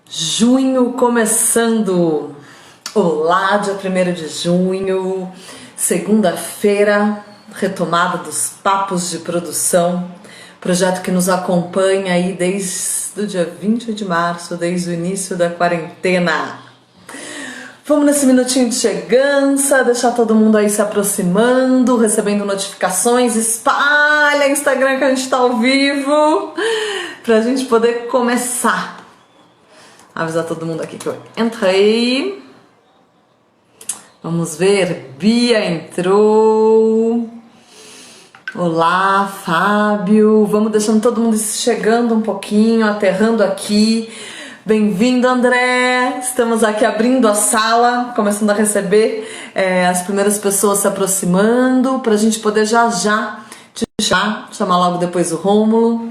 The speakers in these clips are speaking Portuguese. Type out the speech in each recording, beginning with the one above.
Junho começando. Olá, dia 1º de junho, segunda-feira, retomada dos papos de produção, projeto que nos acompanha aí desde o dia 20 de março, desde o início da quarentena. Vamos nesse minutinho de chegança, deixar todo mundo aí se aproximando, recebendo notificações, espalha Instagram que a gente tá ao vivo, pra gente poder começar. Avisar todo mundo aqui que eu entrei. Vamos ver, Bia entrou. Olá, Fábio. Vamos deixando todo mundo chegando um pouquinho, aterrando aqui. Bem-vindo, André. Estamos aqui abrindo a sala, começando a receber as primeiras pessoas se aproximando, para a gente poder já te chamar logo depois o Rômulo.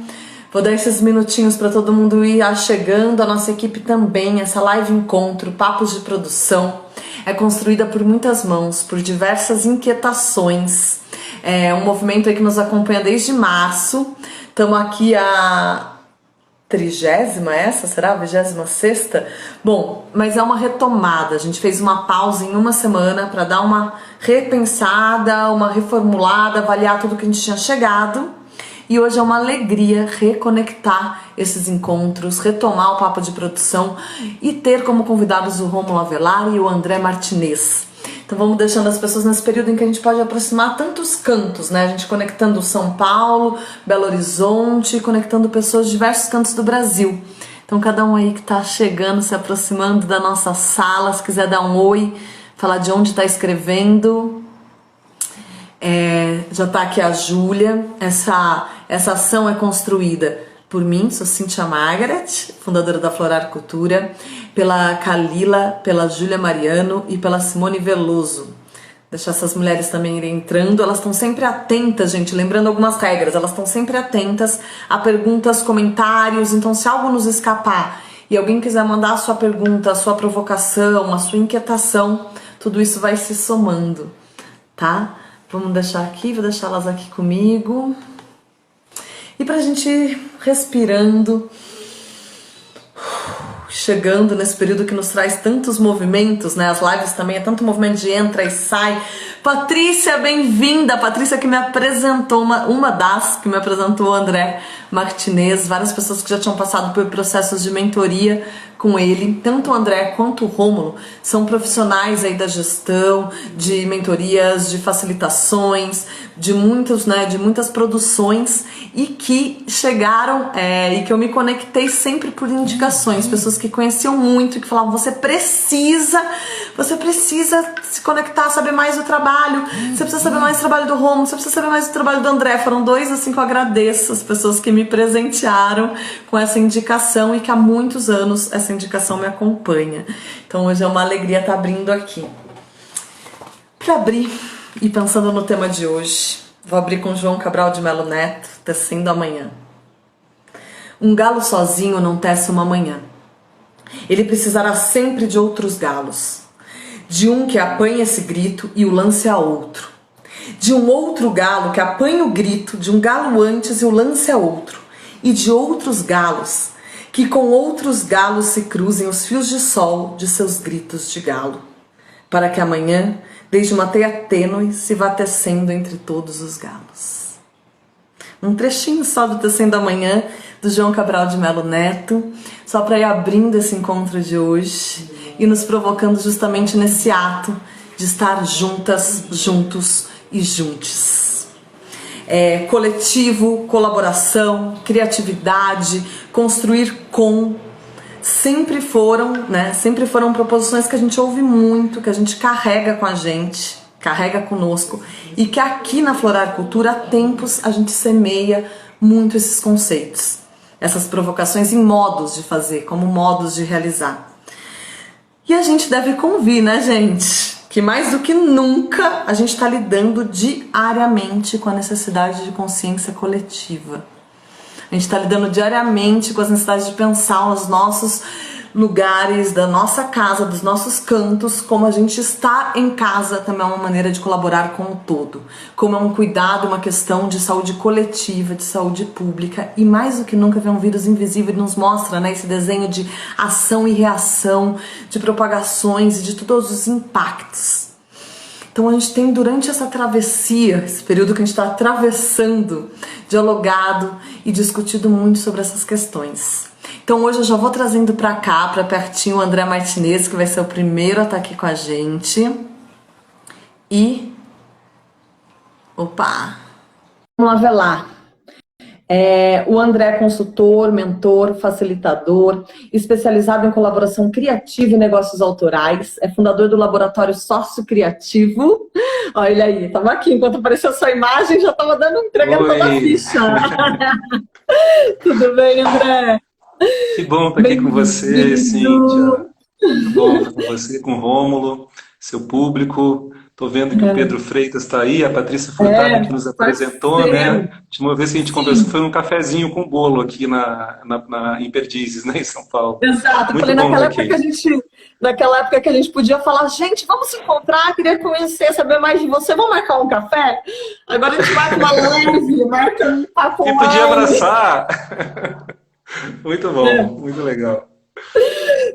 Vou dar esses minutinhos para todo mundo ir chegando, a nossa equipe também. Essa live encontro, papos de produção, é construída por muitas mãos, por diversas inquietações. É um movimento aí que nos acompanha desde março. Estamos aqui a 30ª, essa será? 26ª? Bom, mas é uma retomada. A gente fez uma pausa em uma semana para dar uma repensada, uma reformulada, avaliar tudo que a gente tinha chegado. E hoje é uma alegria reconectar esses encontros, retomar o papo de produção e ter como convidados o Rômulo Avelar e o André Martinez. Então vamos deixando as pessoas nesse período em que a gente pode aproximar tantos cantos, né? A gente conectando São Paulo, Belo Horizonte, conectando pessoas de diversos cantos do Brasil. Então cada um aí que tá chegando, se aproximando da nossa sala, se quiser dar um oi, falar de onde tá escrevendo. Já tá aqui a Júlia. Essa ação é construída por mim, sou Cíntia Margaret, fundadora da Florar Cultura, pela Kalila, pela Júlia Mariano e pela Simone Veloso. Deixar essas mulheres também irem entrando, elas estão sempre atentas, gente, lembrando algumas regras, elas estão sempre atentas a perguntas, comentários, então se algo nos escapar e alguém quiser mandar a sua pergunta, a sua provocação, a sua inquietação, tudo isso vai se somando, tá? Vamos deixar aqui, vou deixar elas aqui comigo. E pra gente ir respirando, chegando nesse período que nos traz tantos movimentos, né? As lives também é tanto movimento de entra e sai. Patrícia, bem-vinda! Patrícia que me apresentou, uma das que me apresentou o André Martinez, várias pessoas que já tinham passado por processos de mentoria com ele, tanto o André quanto o Rômulo são profissionais aí da gestão, de mentorias, de facilitações, de muitas produções e que chegaram e que eu me conectei sempre por indicações, pessoas que conheciam muito e que falavam, você precisa se conectar, saber mais do trabalho, você precisa saber mais do trabalho do Rômulo, você precisa saber mais do trabalho do André. Foram dois assim que eu agradeço, as pessoas que me presentearam com essa indicação e que há muitos anos essa indicação me acompanha. Então hoje é uma alegria estar abrindo aqui. Para abrir e pensando no tema de hoje, vou abrir com João Cabral de Melo Neto, Tecendo a Manhã. Um galo sozinho não tece uma manhã. Ele precisará sempre de outros galos. De um que apanhe esse grito e o lance a outro. De um outro galo que apanhe o grito de um galo antes e o lance a outro. E de outros galos que com outros galos se cruzem os fios de sol de seus gritos de galo, para que amanhã, desde uma teia tênue, se vá tecendo entre todos os galos. Um trechinho só do Tecendo a Manhã, do João Cabral de Melo Neto, só para ir abrindo esse encontro de hoje e nos provocando justamente nesse ato de estar juntas, juntos e juntes. Coletivo, colaboração, criatividade, construir com, sempre foram proposições que a gente ouve muito, que a gente carrega com a gente, carrega conosco, e que aqui na Florar Cultura há tempos a gente semeia muito esses conceitos, essas provocações em modos de fazer, como modos de realizar. E a gente deve convir, né, gente? Que mais do que nunca a gente está lidando diariamente com a necessidade de consciência coletiva. A gente está lidando diariamente com as necessidades de pensar os nossos lugares da nossa casa, dos nossos cantos, como a gente está em casa também é uma maneira de colaborar com o todo, como é um cuidado, uma questão de saúde coletiva, de saúde pública, e mais do que nunca vem um vírus invisível e nos mostra, né, esse desenho de ação e reação, de propagações e de todos os impactos. Então a gente tem durante essa travessia, esse período que a gente está atravessando, dialogado e discutido muito sobre essas questões. Então hoje eu já vou trazendo para cá, para pertinho, o André Martinez, que vai ser o primeiro a estar aqui com a gente. E... Opa! Vamos lá ver lá. O André é consultor, mentor, facilitador, especializado em colaboração criativa e negócios autorais, é fundador do Laboratório Sócio Criativo. Olha ele aí, estava aqui, enquanto apareceu a sua imagem, já estava entregando toda a ficha. Tudo bem, André? Que bom estar aqui com você, Cíntia. Muito bom estar com você, com o Rômulo, seu público. Estou vendo que o Pedro Freitas está aí, a Patrícia Furtado que nos apresentou, né? A última vez que a gente conversou foi num cafezinho com bolo aqui em Perdizes, né, em São Paulo. Exato, eu falei naquela época que a gente podia falar, gente, vamos se encontrar, queria conhecer, saber mais de você, vamos marcar um café? Agora a gente marca uma live, marca um papo. E podia abraçar. Muito bom, muito legal.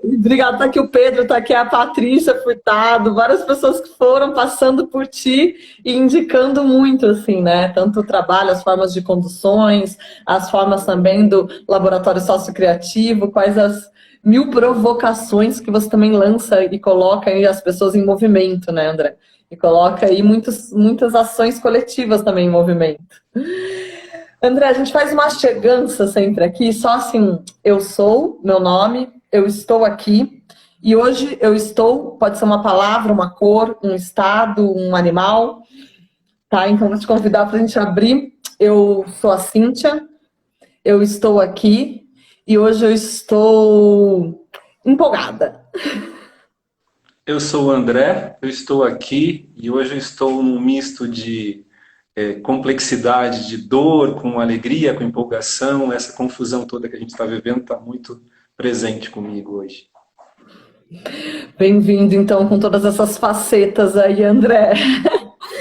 Obrigada, tá aqui o Pedro, tá aqui a Patrícia Furtado, várias pessoas que foram passando por ti e indicando muito, assim, né? Tanto o trabalho, as formas de conduções, as formas também do Laboratório Sócio-Criativo, quais as 1000 provocações que você também lança e coloca aí as pessoas em movimento, né, André? E coloca aí muitas ações coletivas também em movimento. André, a gente faz uma chegança sempre aqui, só assim, eu sou, meu nome, eu estou aqui, e hoje eu estou, pode ser uma palavra, uma cor, um estado, um animal, tá? Então vou te convidar para a gente abrir. Eu sou a Cíntia, eu estou aqui, e hoje eu estou empolgada. Eu sou o André, eu estou aqui, e hoje eu estou num misto de complexidade, de dor, com alegria, com empolgação, essa confusão toda que a gente está vivendo está muito presente comigo hoje. Bem-vindo, então, com todas essas facetas aí, André.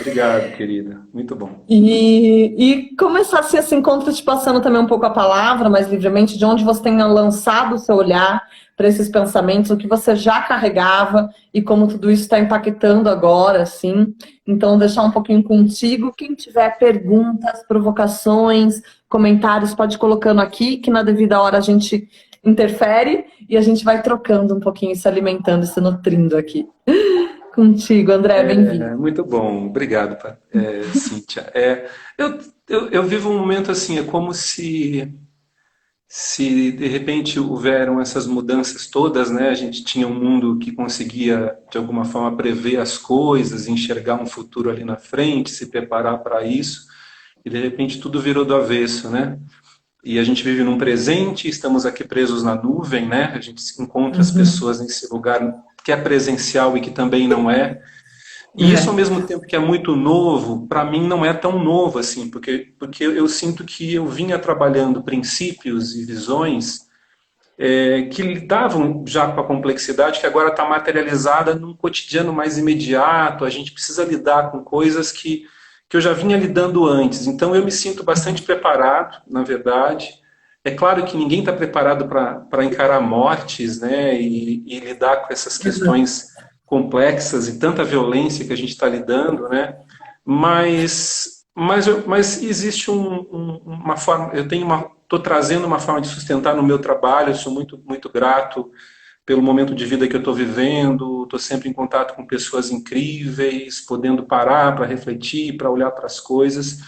Obrigado, querida. Muito bom. E começar assim, esse encontro te passando também um pouco a palavra, mais livremente, de onde você tenha lançado o seu olhar para esses pensamentos, o que você já carregava e como tudo isso está impactando agora, assim. Então, deixar um pouquinho contigo. Quem tiver perguntas, provocações, comentários, pode ir colocando aqui, que na devida hora a gente interfere e a gente vai trocando um pouquinho, se alimentando, se nutrindo aqui. Contigo, André, bem-vindo. Muito bom, obrigado, Cíntia. Eu vivo um momento assim, é como se de repente houveram essas mudanças todas, né? A gente tinha um mundo que conseguia, de alguma forma, prever as coisas, enxergar um futuro ali na frente, se preparar para isso, e de repente tudo virou do avesso, né? E a gente vive num presente, estamos aqui presos na nuvem, né? A gente encontra as pessoas nesse lugar que é presencial e que também não é. E isso, ao mesmo tempo que é muito novo, para mim não é tão novo assim, porque eu sinto que eu vinha trabalhando princípios e visões que lidavam já com a complexidade que agora está materializada num cotidiano mais imediato. A gente precisa lidar com coisas que eu já vinha lidando antes. Então eu me sinto bastante preparado, na verdade. É claro que ninguém está preparado para encarar mortes, né, e lidar com essas questões complexas e tanta violência que a gente está lidando, né? Mas existe uma forma. Estou trazendo uma forma de sustentar no meu trabalho. Eu sou muito, muito grato pelo momento de vida que eu estou vivendo. Estou sempre em contato com pessoas incríveis, podendo parar para refletir, para olhar para as coisas.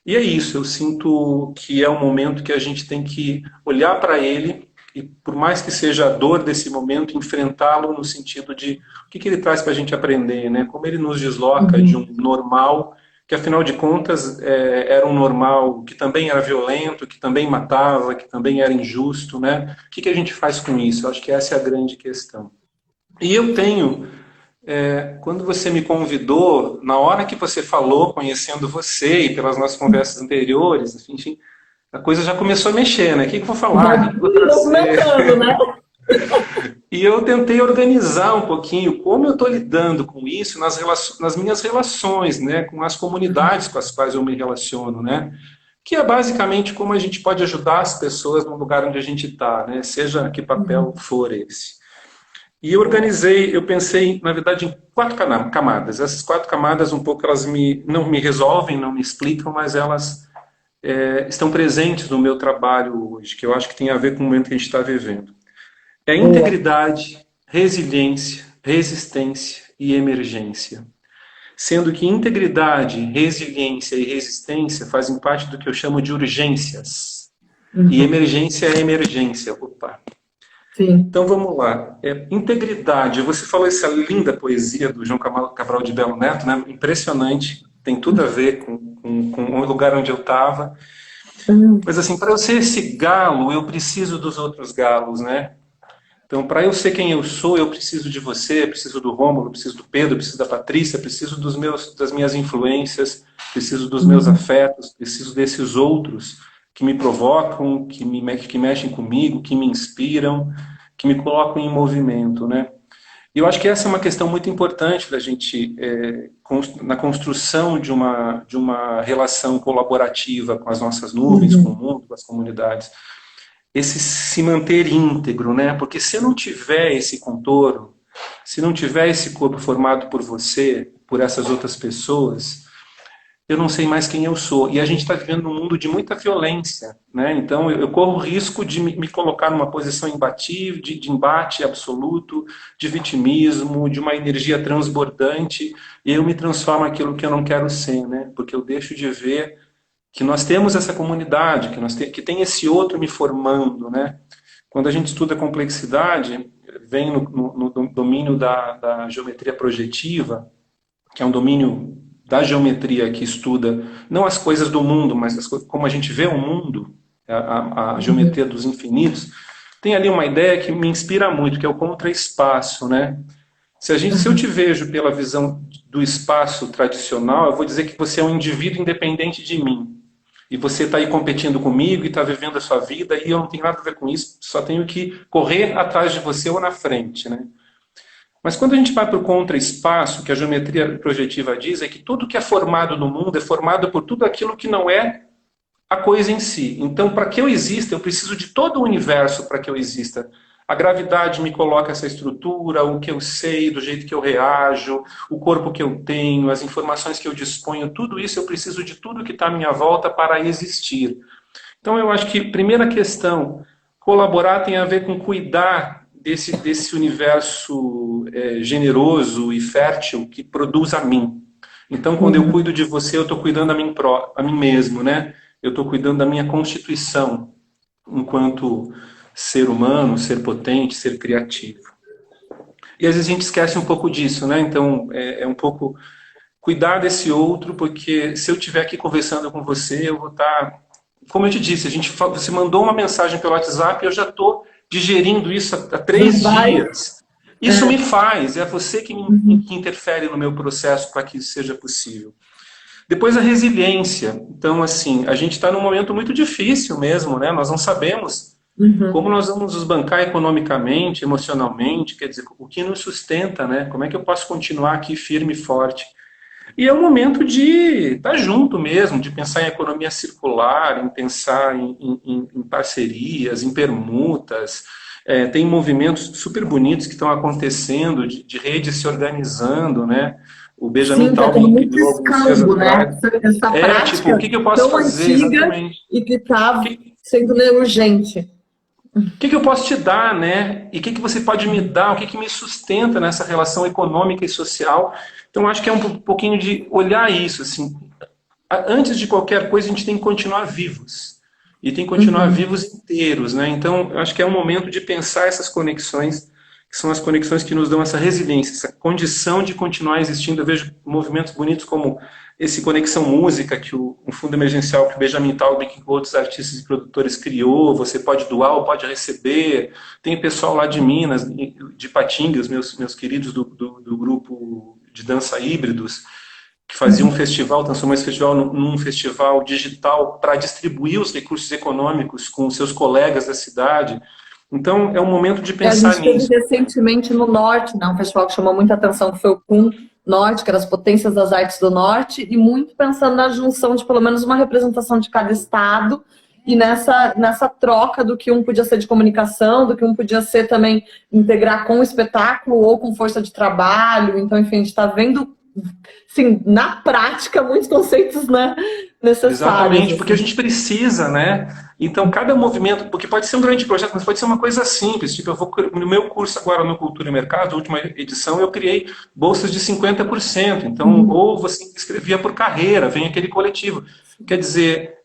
E é isso, eu sinto que é um momento que a gente tem que olhar para ele e, por mais que seja a dor desse momento, enfrentá-lo no sentido de o que ele traz para a gente aprender, né? Como ele nos desloca de um normal, que afinal de contas era um normal que também era violento, que também matava, que também era injusto, né? O que a gente faz com isso? Eu acho que essa é a grande questão. E eu tenho... quando você me convidou, na hora que você falou, conhecendo você e pelas nossas conversas anteriores, enfim, a coisa já começou a mexer, né? O que eu vou falar? O que eu vou trazer? Né? E eu tentei organizar um pouquinho como eu estou lidando com isso nas minhas relações, né, com as comunidades com as quais eu me relaciono, né, que é basicamente como a gente pode ajudar as pessoas no lugar onde a gente está, né, seja que papel for esse. E eu pensei, na verdade, em 4 camadas. Essas 4 camadas, um pouco, elas não me resolvem, não me explicam, mas elas estão presentes no meu trabalho hoje, que eu acho que tem a ver com o momento que a gente está vivendo. É Boa. integridade, resiliência, resistência e emergência. Sendo que integridade, resiliência e resistência fazem parte do que eu chamo de urgências. E Uhum. emergência é emergência. Opa. Sim. Então vamos lá. Integridade. Você falou essa linda poesia do João Cabral de Melo Neto, né? Impressionante. Tem tudo a ver com o lugar onde eu estava. Uhum. Mas assim, para eu ser esse galo, eu preciso dos outros galos, né? Então, para eu ser quem eu sou, eu preciso de você, preciso do Rômulo, preciso do Pedro, preciso da Patrícia, preciso das minhas influências, preciso dos meus Uhum. afetos, preciso desses outros que me provocam, que mexem comigo, que me inspiram, que me colocam em movimento, né? E eu acho que essa é uma questão muito importante da gente, na construção de uma relação colaborativa com as nossas nuvens, com o Uhum. mundo, com as comunidades, esse se manter íntegro, né? Porque se eu não tiver esse contorno, se não tiver esse corpo formado por você, por essas outras pessoas, eu não sei mais quem eu sou. E a gente está vivendo num mundo de muita violência, né? Então eu corro o risco de me colocar numa posição imbatível, de embate absoluto, de vitimismo, de uma energia transbordante, e eu me transformo naquilo que eu não quero ser, né? Porque eu deixo de ver que nós temos essa comunidade, que tem esse outro me formando, né? Quando a gente estuda complexidade, vem no domínio da geometria projetiva, que é um domínio da geometria que estuda não as coisas do mundo, mas como a gente vê o mundo, a Uhum. geometria dos infinitos, tem ali uma ideia que me inspira muito, que é o contraespaço, né? Se eu te Uhum. vejo pela visão do espaço tradicional, eu vou dizer que você é um indivíduo independente de mim. E você está aí competindo comigo e está vivendo a sua vida e eu não tenho nada a ver com isso, só tenho que correr atrás de você ou na frente, né? Mas quando a gente vai para o contraespaço, que a geometria projetiva diz, é que tudo que é formado no mundo é formado por tudo aquilo que não é a coisa em si. Então, para que eu exista, eu preciso de todo o universo para que eu exista. A gravidade me coloca essa estrutura, o que eu sei, do jeito que eu reajo, o corpo que eu tenho, as informações que eu disponho, tudo isso eu preciso de tudo que está à minha volta para existir. Então, eu acho que, primeira questão, colaborar tem a ver com cuidar desse universo generoso e fértil que produz a mim. Então, quando eu Uhum. cuido de você, eu estou cuidando a mim mesmo, né? Eu estou cuidando da minha constituição enquanto ser humano, ser potente, ser criativo. E às vezes a gente esquece um pouco disso, né? Então, é um pouco cuidar desse outro, porque se eu estiver aqui conversando com você, eu vou estar. Como eu te disse, você mandou uma mensagem pelo WhatsApp e eu já estou digerindo isso há Já 3 vai. dias. Isso É. me faz, é você que Uhum. interfere no meu processo para que isso seja possível. Depois a resiliência. Então, assim, a gente está num momento muito difícil mesmo, né? Nós não sabemos como Uhum. nós vamos nos bancar economicamente, emocionalmente, quer dizer, o que nos sustenta, né? Como é que eu posso continuar aqui firme e forte? E é um momento de estar junto mesmo, de pensar em economia circular, em pensar em parcerias, em permutas. Tem movimentos super bonitos que estão acontecendo, de redes se organizando, né? O Benjamin Sim, tá tendo Taubman muito criou alguns dias escambo, né? atrás. Essa Tipo, o prática que eu posso tão fazer antiga exatamente? e que O tá que, sendo né, urgente. que eu posso te dar, né? E o que você pode me dar? O que me sustenta nessa relação econômica e social? Então, acho que é um pouquinho de olhar isso, assim. Antes de qualquer coisa, a gente tem que continuar vivos. E tem que continuar Uhum. vivos inteiros, né? Então, eu acho que é um momento de pensar essas conexões, que são as conexões que nos dão essa resiliência, essa condição de continuar existindo. Eu vejo movimentos bonitos como esse Conexão Música, que um fundo emergencial que o Benjamin Taub, que outros artistas e produtores criou, você pode doar ou pode receber. Tem o pessoal lá de Minas, de Patinga, os meus queridos do grupo de dança híbridos, que fazia um Uhum. festival, transformou esse festival num festival digital para distribuir os recursos econômicos com seus colegas da cidade. Então, é um momento de A pensar gente teve nisso. recentemente no Norte, né, um festival que chamou muita atenção, que foi o CUN Norte, que era as Potências das Artes do Norte, e muito pensando na junção de pelo menos uma representação de cada estado, e nessa troca do que um podia ser de comunicação, do que um podia ser também integrar com o espetáculo ou com força de trabalho. Então, enfim, a gente está vendo, assim, na prática, muitos conceitos, né, necessários. Exatamente, porque a Assim. gente precisa, né? Então, cada movimento, porque pode ser um grande projeto, mas pode ser uma coisa simples. Tipo, no meu curso agora, no Cultura e Mercado, a última edição, eu criei bolsas de 50%. Então, ou você inscrevia por carreira, vem aquele coletivo. Quer dizer,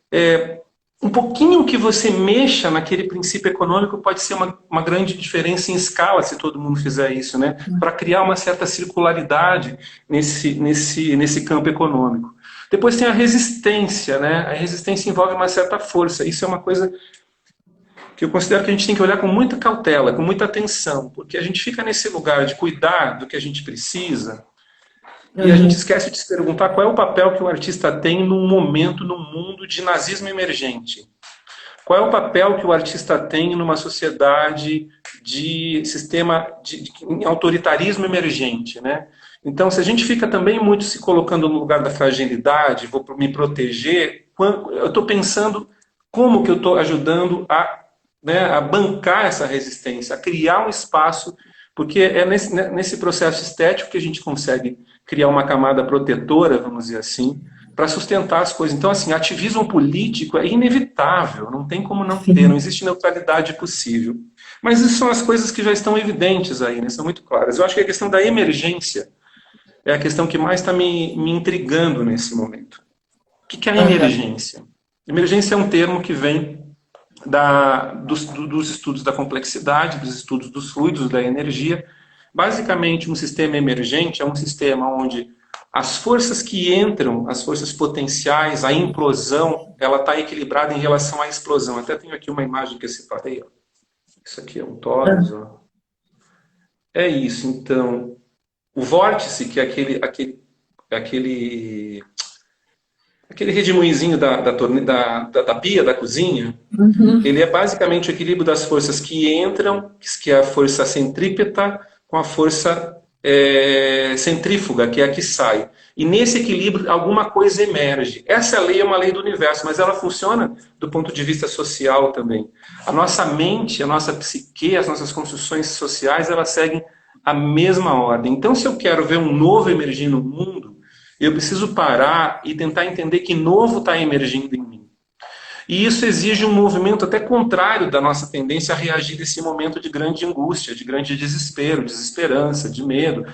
um pouquinho que você mexa naquele princípio econômico pode ser uma grande diferença em escala se todo mundo fizer isso, né? Para criar uma certa circularidade nesse campo econômico. Depois tem a resistência, né? A resistência envolve uma certa força. Isso é uma coisa que eu considero que a gente tem que olhar com muita cautela, com muita atenção, porque a gente fica nesse lugar de cuidar do que a gente precisa e a gente esquece de se perguntar qual é o papel que o artista tem num momento, num mundo de nazismo emergente. Qual é o papel que o artista tem numa sociedade de sistema de autoritarismo emergente, né? Então, se a gente fica também muito se colocando no lugar da fragilidade, vou me proteger, eu estou pensando como que eu estou ajudando a bancar essa resistência, a criar um espaço, porque é nesse processo estético que a gente consegue criar uma camada protetora, vamos dizer assim, para sustentar as coisas. Então, assim, ativismo político é inevitável, não tem como não ter, não existe neutralidade possível. Mas isso são as coisas que já estão evidentes aí, né? São muito claras. Eu acho que a questão da emergência é a questão que mais está me intrigando nesse momento. O que é a emergência? Emergência é um termo que vem dos estudos da complexidade, dos estudos dos fluidos, da energia. Basicamente, um sistema emergente é um sistema onde as forças que entram, as forças potenciais, a implosão, ela está equilibrada em relação à explosão. Até tenho aqui uma imagem que eu separei. Ó. Isso aqui é um torus. Ó. É isso, então. O vórtice, que é aquele redemoinhozinho da pia da cozinha, ele é basicamente o equilíbrio das forças que entram, que é a força centrípeta, com a força centrífuga, que é a que sai. E nesse equilíbrio, alguma coisa emerge. Essa lei é uma lei do universo, mas ela funciona do ponto de vista social também. A nossa mente, a nossa psique, as nossas construções sociais, elas seguem a mesma ordem. Então, se eu quero ver um novo emergir no mundo, eu preciso parar e tentar entender que novo está emergindo em mim. E isso exige um movimento até contrário da nossa tendência a reagir nesse momento de grande angústia, de grande desespero, desesperança, de medo.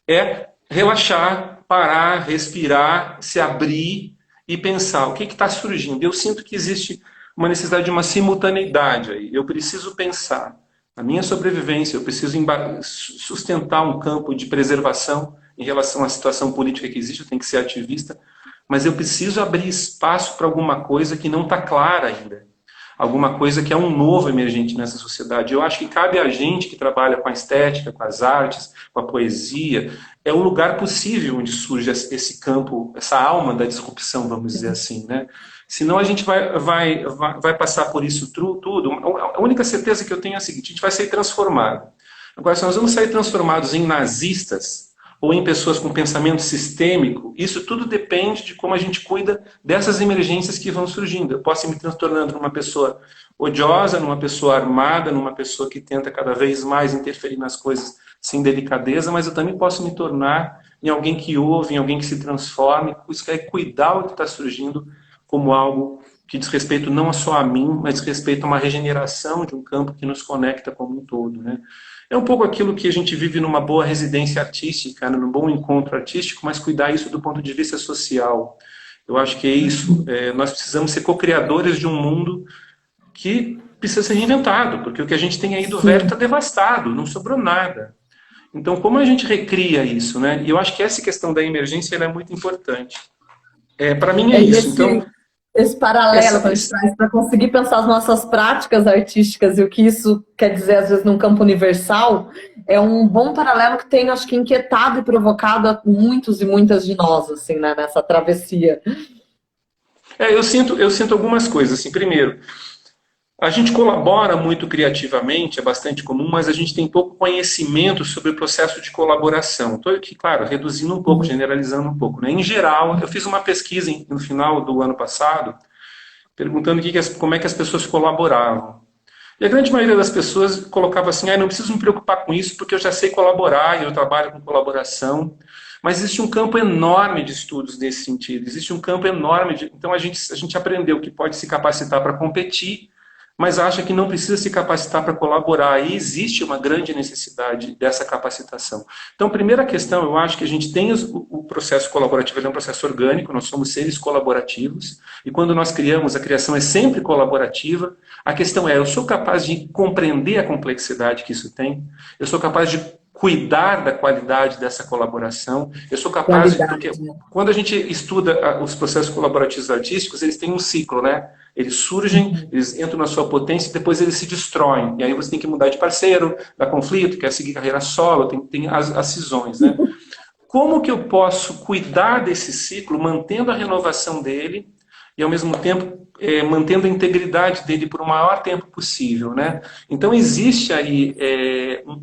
É relaxar, parar, respirar, se abrir e pensar o que está surgindo. Eu sinto que existe uma necessidade de uma simultaneidade aí. Eu preciso pensar a minha sobrevivência, eu preciso sustentar um campo de preservação em relação à situação política que existe, eu tenho que ser ativista, mas eu preciso abrir espaço para alguma coisa que não está clara ainda. Alguma coisa que é um novo emergente nessa sociedade. Eu acho que cabe a gente que trabalha com a estética, com as artes, com a poesia, é um lugar possível onde surge esse campo, essa alma da disrupção, vamos dizer assim, né? Senão a gente vai passar por isso tudo. A única certeza que eu tenho é a seguinte: a gente vai sair transformado. Agora, se nós vamos sair transformados em nazistas ou em pessoas com pensamento sistêmico, isso tudo depende de como a gente cuida dessas emergências que vão surgindo. Eu posso ir me transtornando numa pessoa odiosa, numa pessoa armada, numa pessoa que tenta cada vez mais interferir nas coisas sem delicadeza, mas eu também posso me tornar em alguém que ouve, em alguém que se transforme. Isso é cuidar o que está surgindo como algo que diz respeito não só a mim, mas diz respeito a uma regeneração de um campo que nos conecta como um todo, né? É um pouco aquilo que a gente vive numa boa residência artística, né, num bom encontro artístico, mas cuidar isso do ponto de vista social. Eu acho que é isso. Nós precisamos ser co-criadores de um mundo que precisa ser reinventado, porque o que a gente tem aí do velho está devastado, não sobrou nada. Então, como a gente recria isso, né? E eu acho que essa questão da emergência ela é muito importante. Para mim é isso. Então, esse paralelo para a gente traz para conseguir pensar as nossas práticas artísticas e o que isso quer dizer, às vezes, num campo universal, é um bom paralelo que tem, acho que, inquietado e provocado a muitos e muitas de nós, assim, né, nessa travessia. Eu sinto algumas coisas. Assim, primeiro, A gente colabora muito criativamente, é bastante comum, mas a gente tem pouco conhecimento sobre o processo de colaboração. Estou aqui, claro, reduzindo um pouco, generalizando um pouco, né? Em geral, eu fiz uma pesquisa no final do ano passado, perguntando como é que as pessoas colaboravam. E a grande maioria das pessoas colocava assim, não preciso me preocupar com isso porque eu já sei colaborar e eu trabalho com colaboração. Mas existe um campo enorme de estudos nesse sentido, existe um campo enorme de... Então a gente aprendeu que pode se capacitar para competir, mas acha que não precisa se capacitar para colaborar. E existe uma grande necessidade dessa capacitação. Então, primeira questão, eu acho que a gente tem o processo colaborativo, ele é um processo orgânico, nós somos seres colaborativos, e quando nós criamos, a criação é sempre colaborativa. A questão é, eu sou capaz de compreender a complexidade que isso tem? Eu sou capaz de cuidar da qualidade dessa colaboração? Eu sou capaz de... Porque quando a gente estuda os processos colaborativos artísticos, eles têm um ciclo, né? Eles surgem, eles entram na sua potência e depois eles se destroem. E aí você tem que mudar de parceiro, dá conflito, quer seguir carreira solo, tem as cisões, né? Como que eu posso cuidar desse ciclo, mantendo a renovação dele e, ao mesmo tempo, mantendo a integridade dele por o maior tempo possível, né? Então, existe aí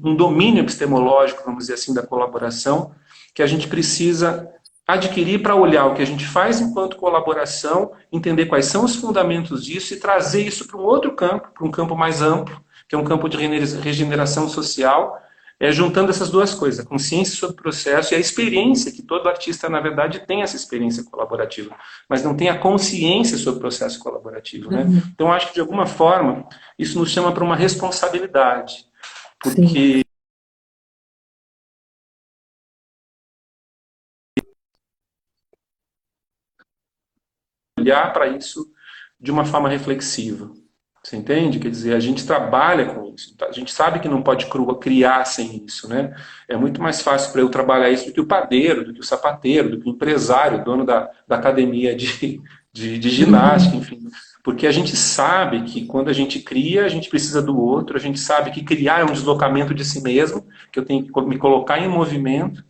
um domínio epistemológico, vamos dizer assim, da colaboração, que a gente precisa adquirir para olhar o que a gente faz enquanto colaboração, entender quais são os fundamentos disso e trazer isso para um outro campo, para um campo mais amplo, que é um campo de regeneração social, juntando essas duas coisas, a consciência sobre o processo e a experiência, que todo artista, na verdade, tem essa experiência colaborativa, mas não tem a consciência sobre o processo colaborativo, né? Então, acho que, de alguma forma, isso nos chama para uma responsabilidade, porque... olhar para isso de uma forma reflexiva. Você entende? Quer dizer, a gente trabalha com isso. A gente sabe que não pode criar sem isso, né? É muito mais fácil para eu trabalhar isso do que o padeiro, do que o sapateiro, do que o empresário, dono da academia de ginástica, enfim. Porque a gente sabe que quando a gente cria, a gente precisa do outro, a gente sabe que criar é um deslocamento de si mesmo, que eu tenho que me colocar em movimento,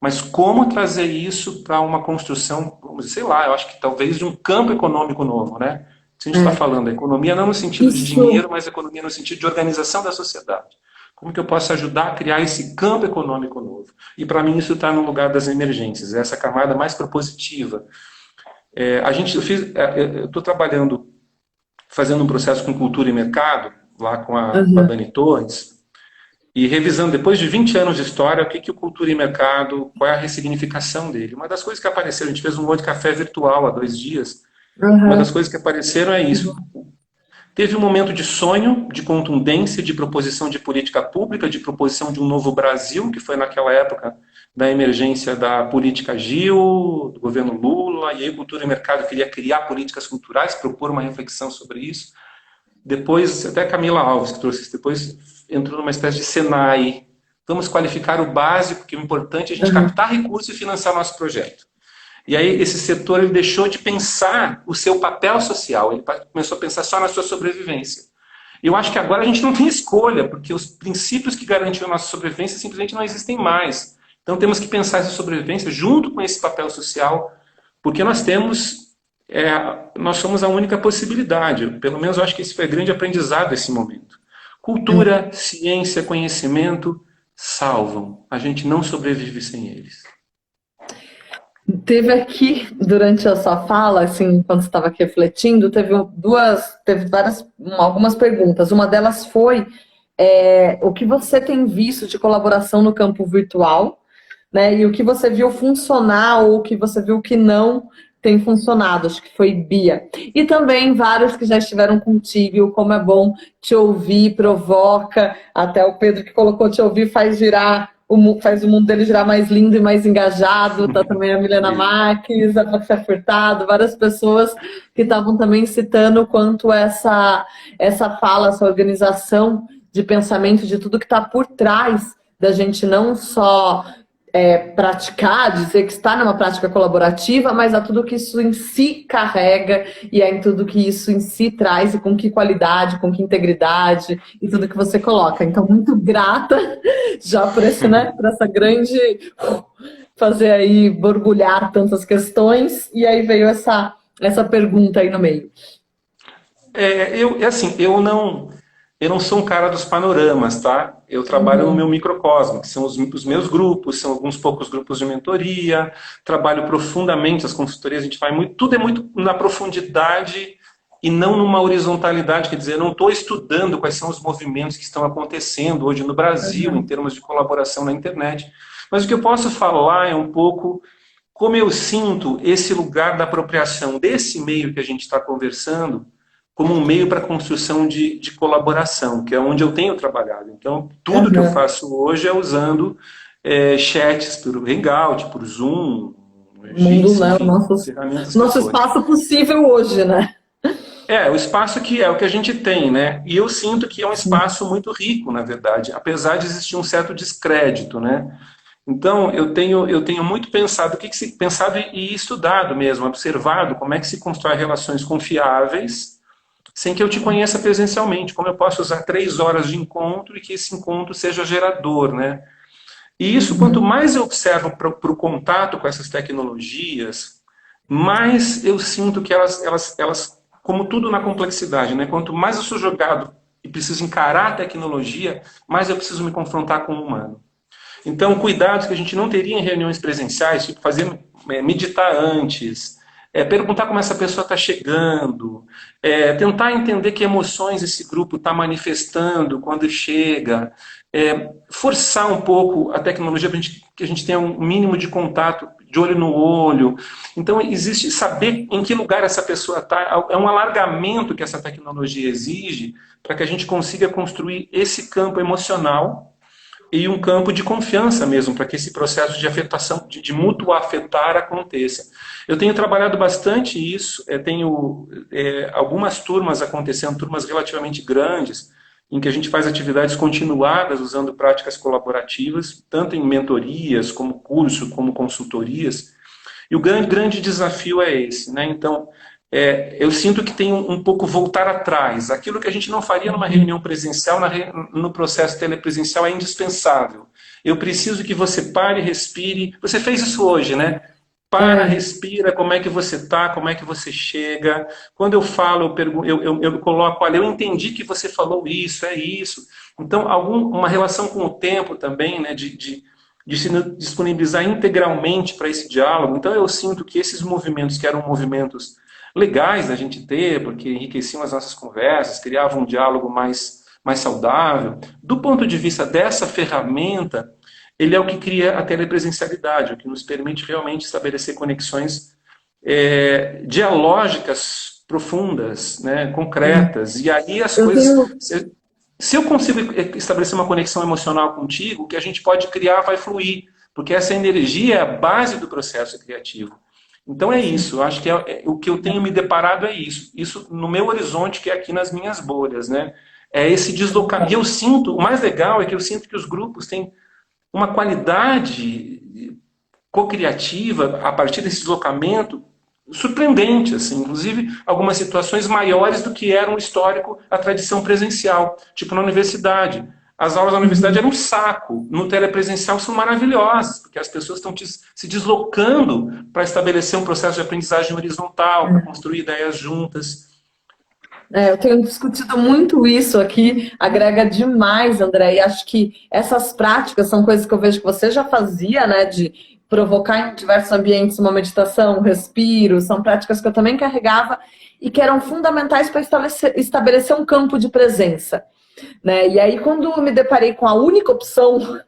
mas como trazer isso para uma construção, sei lá, eu acho que talvez de um campo econômico novo, né? Se a gente está falando da economia não no sentido de dinheiro, mas economia no sentido de organização da sociedade. Como que eu posso ajudar a criar esse campo econômico novo? E para mim isso está no lugar das emergências, essa camada mais propositiva. Eu estou trabalhando, fazendo um processo com cultura e mercado, lá com a Dani Torres, e revisando, depois de 20 anos de história, o que o cultura e mercado, qual é a ressignificação dele. Uma das coisas que apareceram, a gente fez um monte de café virtual há 2 dias, uma das coisas que apareceram é isso. Teve um momento de sonho, de contundência, de proposição de política pública, de proposição de um novo Brasil, que foi naquela época da emergência da política Gil, do governo Lula, e aí cultura e mercado queria criar políticas culturais, propor uma reflexão sobre isso. Depois, até Camila Alves, que trouxe isso, depois entrou numa espécie de Senai. Vamos qualificar o básico, que é importante a gente captar recursos e financiar o nosso projeto. E aí esse setor ele deixou de pensar o seu papel social, ele começou a pensar só na sua sobrevivência. E eu acho que agora a gente não tem escolha, porque os princípios que garantiam a nossa sobrevivência simplesmente não existem mais. Então temos que pensar essa sobrevivência junto com esse papel social, porque nós somos a única possibilidade. Pelo menos eu acho que esse foi o grande aprendizado desse momento. Cultura, ciência, conhecimento salvam. A gente não sobrevive sem eles. Teve aqui, durante a sua fala, assim, quando você estava aqui refletindo, teve algumas perguntas. Uma delas foi o que você tem visto de colaboração no campo virtual, né? E o que você viu funcionar ou o que você viu que não tem funcionado, acho que foi Bia. E também vários que já estiveram contigo, como é bom te ouvir, provoca, até o Pedro que colocou te ouvir faz o mundo dele girar mais lindo e mais engajado, tá também a Milena Marques, a Patrícia Furtado, várias pessoas que estavam também citando o quanto essa fala, essa organização de pensamento, de tudo que está por trás da gente não só praticar, dizer que está numa prática colaborativa, mas a tudo que isso em si carrega e em tudo que isso em si traz e com que qualidade, com que integridade e tudo que você coloca. Então, muito grata já por por essa grande fazer aí borbulhar tantas questões e aí veio essa pergunta aí no meio. assim, eu não sou um cara dos panoramas, tá? Eu trabalho no meu microcosmo, que são os meus grupos, são alguns poucos grupos de mentoria, trabalho profundamente, as consultorias a gente faz muito, tudo é muito na profundidade e não numa horizontalidade, quer dizer, eu não estou estudando quais são os movimentos que estão acontecendo hoje no Brasil, em termos de colaboração na internet, mas o que eu posso falar é um pouco como eu sinto esse lugar da apropriação desse meio que a gente está conversando como um meio para a construção de colaboração, que é onde eu tenho trabalhado. Então, tudo que eu faço hoje é usando chats por Hangout, por Zoom, Mundo, Jitsi, né? enfim, ferramentas que Nosso forem. espaço possível hoje, né? O espaço que é o que a gente tem, né? E eu sinto que é um espaço muito rico, na verdade, apesar de existir um certo descrédito, né? Então, eu tenho muito pensado, pensado e estudado mesmo, observado como é que se constrói relações confiáveis sem que eu te conheça presencialmente, como eu posso usar 3 horas de encontro e que esse encontro seja gerador, né? E isso, quanto mais eu observo para o contato com essas tecnologias, mais eu sinto que elas, como tudo na complexidade, né? Quanto mais eu sou jogado e preciso encarar a tecnologia, mais eu preciso me confrontar com o humano. Então, cuidados que a gente não teria em reuniões presenciais, tipo fazer, meditar antes, perguntar como essa pessoa está chegando, tentar entender que emoções esse grupo está manifestando quando chega, forçar um pouco a tecnologia para que a gente tenha um mínimo de contato de olho no olho. Então, existe saber em que lugar essa pessoa está, é um alargamento que essa tecnologia exige para que a gente consiga construir esse campo emocional e um campo de confiança mesmo, para que esse processo de afetação, de mútuo afetar aconteça. Eu tenho trabalhado bastante isso, tenho algumas turmas acontecendo, turmas relativamente grandes, em que a gente faz atividades continuadas usando práticas colaborativas, tanto em mentorias, como curso, como consultorias, e o grande desafio é esse, né? Então, eu sinto que tem um pouco voltar atrás. Aquilo que a gente não faria numa reunião presencial, no processo telepresencial é indispensável. Eu preciso que você pare, respire. Você fez isso hoje, né? Para, respira, como é que você está, como é que você chega. Quando eu falo, eu coloco, olha, eu entendi que você falou isso, é isso. Então, uma relação com o tempo também, né, de se disponibilizar integralmente para esse diálogo. Então, eu sinto que esses movimentos, que eram movimentos legais da gente ter, porque enriqueciam as nossas conversas, criavam um diálogo mais saudável. Do ponto de vista dessa ferramenta, ele é o que cria a telepresencialidade, o que nos permite realmente estabelecer conexões dialógicas profundas, né, concretas. E aí as coisas... Se eu consigo estabelecer uma conexão emocional contigo, o que a gente pode criar vai fluir, porque essa energia é a base do processo criativo. Então é isso, eu acho que o que eu tenho me deparado é isso. Isso no meu horizonte, que é aqui nas minhas bolhas, né? É esse deslocamento. E eu sinto, o mais legal é que eu sinto que os grupos têm uma qualidade co-criativa a partir desse deslocamento surpreendente, assim, inclusive algumas situações maiores do que era um histórico, a tradição presencial, tipo na universidade. As aulas da universidade eram um saco, no telepresencial são maravilhosas, porque as pessoas estão se deslocando para estabelecer um processo de aprendizagem horizontal, para construir ideias juntas. Eu tenho discutido muito isso aqui, agrega demais, André, e acho que essas práticas são coisas que eu vejo que você já fazia, né, de provocar em diversos ambientes uma meditação, um respiro, são práticas que eu também carregava e que eram fundamentais para estabelecer um campo de presença, né? E aí, quando eu me deparei com a única opção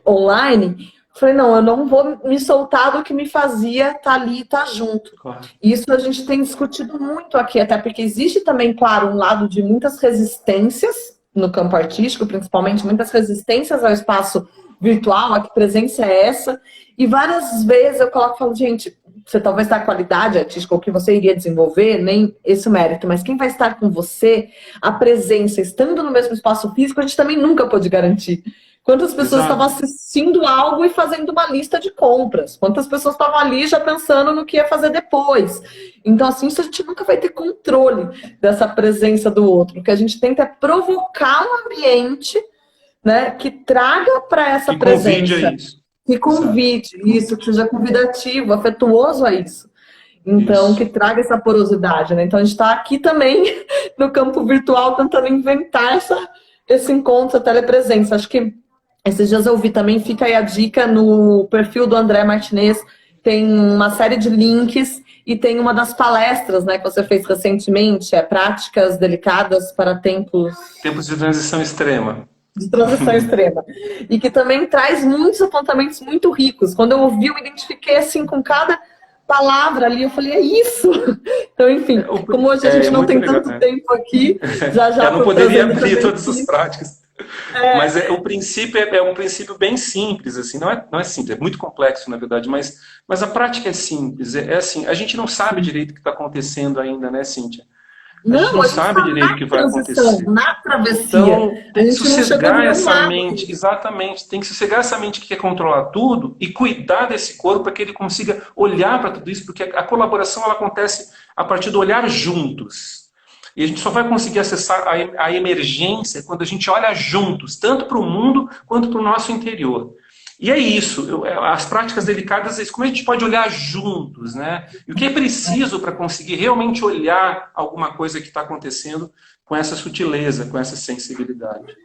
online, falei, não, eu não vou me soltar do que me fazia estar ali e estar junto. Claro. Isso a gente tem discutido muito aqui, até porque existe também, claro, um lado de muitas resistências no campo artístico, principalmente muitas resistências ao espaço virtual, a que presença é essa, e várias vezes eu coloco e falo, gente, você talvez está a qualidade artística, ou que você iria desenvolver, nem esse mérito, mas quem vai estar com você, a presença, estando no mesmo espaço físico, a gente também nunca pode garantir. Quantas pessoas estavam assistindo algo e fazendo uma lista de compras? Quantas pessoas estavam ali já pensando no que ia fazer depois? Então, assim, isso a gente nunca vai ter controle dessa presença do outro. O que a gente tenta é provocar um ambiente, né, que traga para essa presença. Convide a isso. Que convide isso, que seja convidativo, afetuoso a isso. Então, que Isso. traga essa porosidade, né? Então, a gente está aqui também no campo virtual tentando inventar esse encontro, a telepresença. Acho que esses dias eu vi também, fica aí a dica no perfil do André Martinez, tem uma série de links e tem uma das palestras, né, que você fez recentemente, práticas delicadas para tempos Tempos de transição extrema. de transição extrema. E que também traz muitos apontamentos muito ricos. Quando eu ouvi, eu me identifiquei assim com cada palavra ali, eu falei, é isso! Então, enfim, como hoje a gente É não muito tem legal, tanto tempo aqui, já eu não estou poderia trazendo abrir também todas as aqui. práticas. Mas o princípio é um princípio bem simples, assim, não é simples, é muito complexo, na verdade, mas a prática é simples. É assim, a gente não sabe direito o que está acontecendo ainda, né, Cíntia? A gente Não, não a gente sabe está direito o na que vai transição, acontecer. na travessia. Então, A tem que gente não chegou de sossegar nenhum essa lado. mente, exatamente, tem que sossegar essa mente que quer controlar tudo e cuidar desse corpo para que ele consiga olhar para tudo isso, porque a colaboração ela acontece a partir do olhar juntos. E a gente só vai conseguir acessar a emergência quando a gente olha juntos, tanto para o mundo quanto para o nosso interior. E é isso, as práticas delicadas é isso, como a gente pode olhar juntos, né? E o que é preciso para conseguir realmente olhar alguma coisa que está acontecendo com essa sutileza, com essa sensibilidade.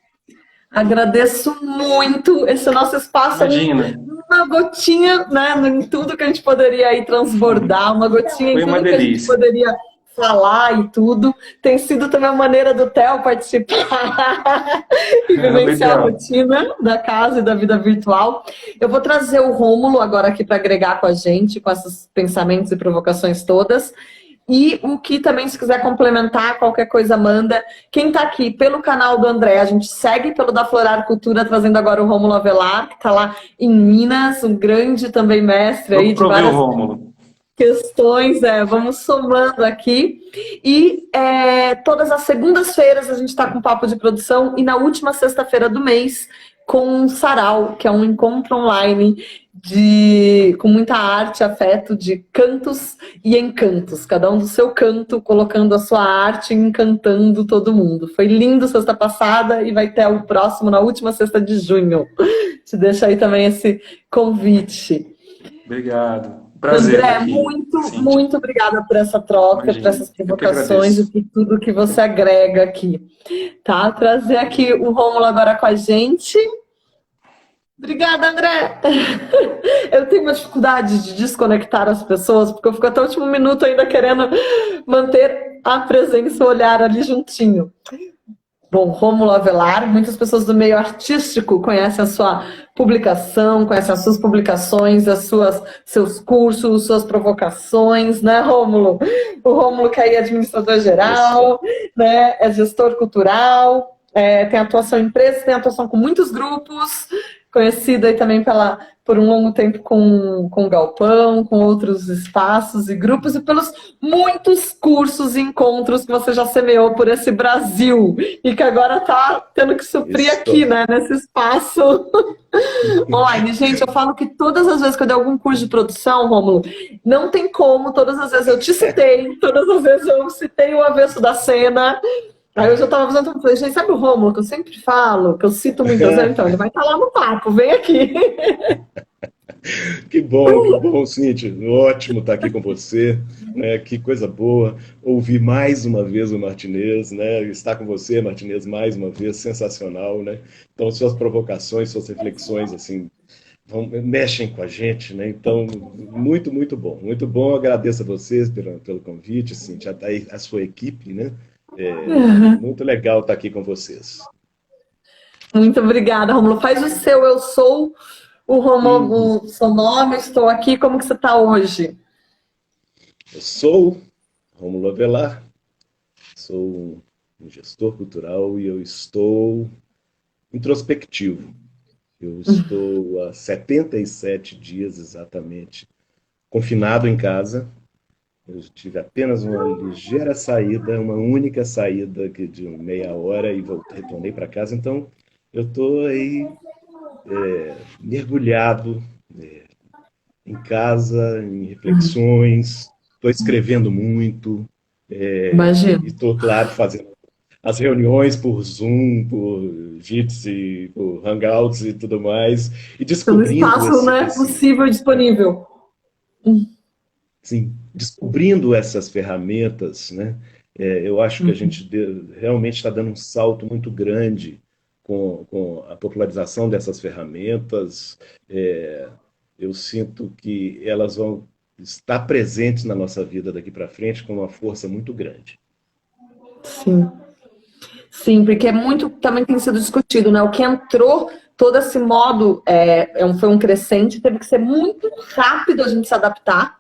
Agradeço muito. Esse nosso espaço é Imagina, uma gotinha, né, em tudo que a gente poderia aí transbordar, uma gotinha em foi uma tudo que a gente delícia. poderia falar e tudo. Tem sido também a maneira do Theo participar e vivenciar a Legal. rotina da casa e da vida virtual. Eu vou trazer o Rômulo agora aqui para agregar com a gente, com esses pensamentos e provocações todas. E o que também, se quiser complementar, qualquer coisa manda. Quem está aqui pelo canal do André, a gente segue pelo da Florar Cultura, trazendo agora o Rômulo Avelar, que está lá em Minas, um grande também mestre aí Vamos de prover o várias Rômulo. questões, vamos somando aqui. E todas as segundas-feiras a gente está com papo de produção e na última sexta-feira do mês com um sarau, que é um encontro online com muita arte, afeto, de cantos e encantos, cada um do seu canto, colocando a sua arte e encantando todo mundo. Foi lindo sexta passada e vai ter o próximo na última sexta de junho. Te deixo aí também esse convite. Obrigado. Prazer estar André, aqui, muito, Cíntia. muito obrigada por essa troca, por Imagina, essas eu que provocações e agradeço. por tudo que você agrega aqui. Tá? Trazer aqui o Rômulo agora com a gente. Obrigada, André! Eu tenho uma dificuldade de desconectar as pessoas, porque eu fico até o último minuto ainda querendo manter a presença, o olhar ali juntinho. Bom, Rômulo Avelar, muitas pessoas do meio artístico conhecem a sua publicação, conhecem as suas publicações, seus cursos, suas provocações, né, Rômulo? O Rômulo que é administrador Isso. geral, né, é gestor cultural, tem atuação em empresas, tem atuação com muitos grupos, conhecido aí também por um longo tempo com o Galpão, com outros espaços e grupos e pelos muitos cursos e encontros que você já semeou por esse Brasil e que agora está tendo que suprir aqui, Isso. né, nesse espaço online. Gente, eu falo que todas as vezes que eu dei algum curso de produção, Rômulo, não tem como, todas as vezes eu te citei, todas as vezes eu citei o avesso da cena. Aí eu já estava avisando, falei, gente, sabe o Rômulo, que eu sempre falo, que eu cito muitas vezes, então ele vai estar lá no papo, vem aqui. Que bom, Cíntia. Ótimo estar aqui com você, né? Que coisa boa. Ouvir mais uma vez o Martinez, né? Estar com você, Martinez, mais uma vez, sensacional, né? Então, suas provocações, suas reflexões, assim, mexem com a gente, né? Então, muito, muito bom. Muito bom. Agradeço a vocês pelo convite, Cíntia, a sua equipe, né? Muito legal estar aqui com vocês. Muito obrigada, Rômulo. Faz o seu, eu sou o Uhum. Rômulo, o seu nome, estou aqui, como que você está hoje? Eu sou Rômulo Avelar, sou um gestor cultural e eu estou introspectivo. Eu estou há 77 dias exatamente confinado em casa. Eu tive apenas uma ligeira saída, uma única saída de meia hora e retornei para casa. Então, eu estou aí mergulhado em casa, em reflexões. Estou escrevendo muito Imagino. e estou, claro, fazendo as reuniões por Zoom, por Jitsi, por Hangouts e tudo mais, e Pelo descobrindo espaço, né, possível e disponível. sim, descobrindo essas ferramentas, né? Eu acho que a Uhum. gente realmente está dando um salto muito grande com a popularização dessas ferramentas. É, eu sinto que elas vão estar presentes na nossa vida daqui para frente com uma força muito grande. Sim. Sim, porque muito também tem sido discutido, né? O que entrou, todo esse modo foi um crescente, teve que ser muito rápido a gente se adaptar,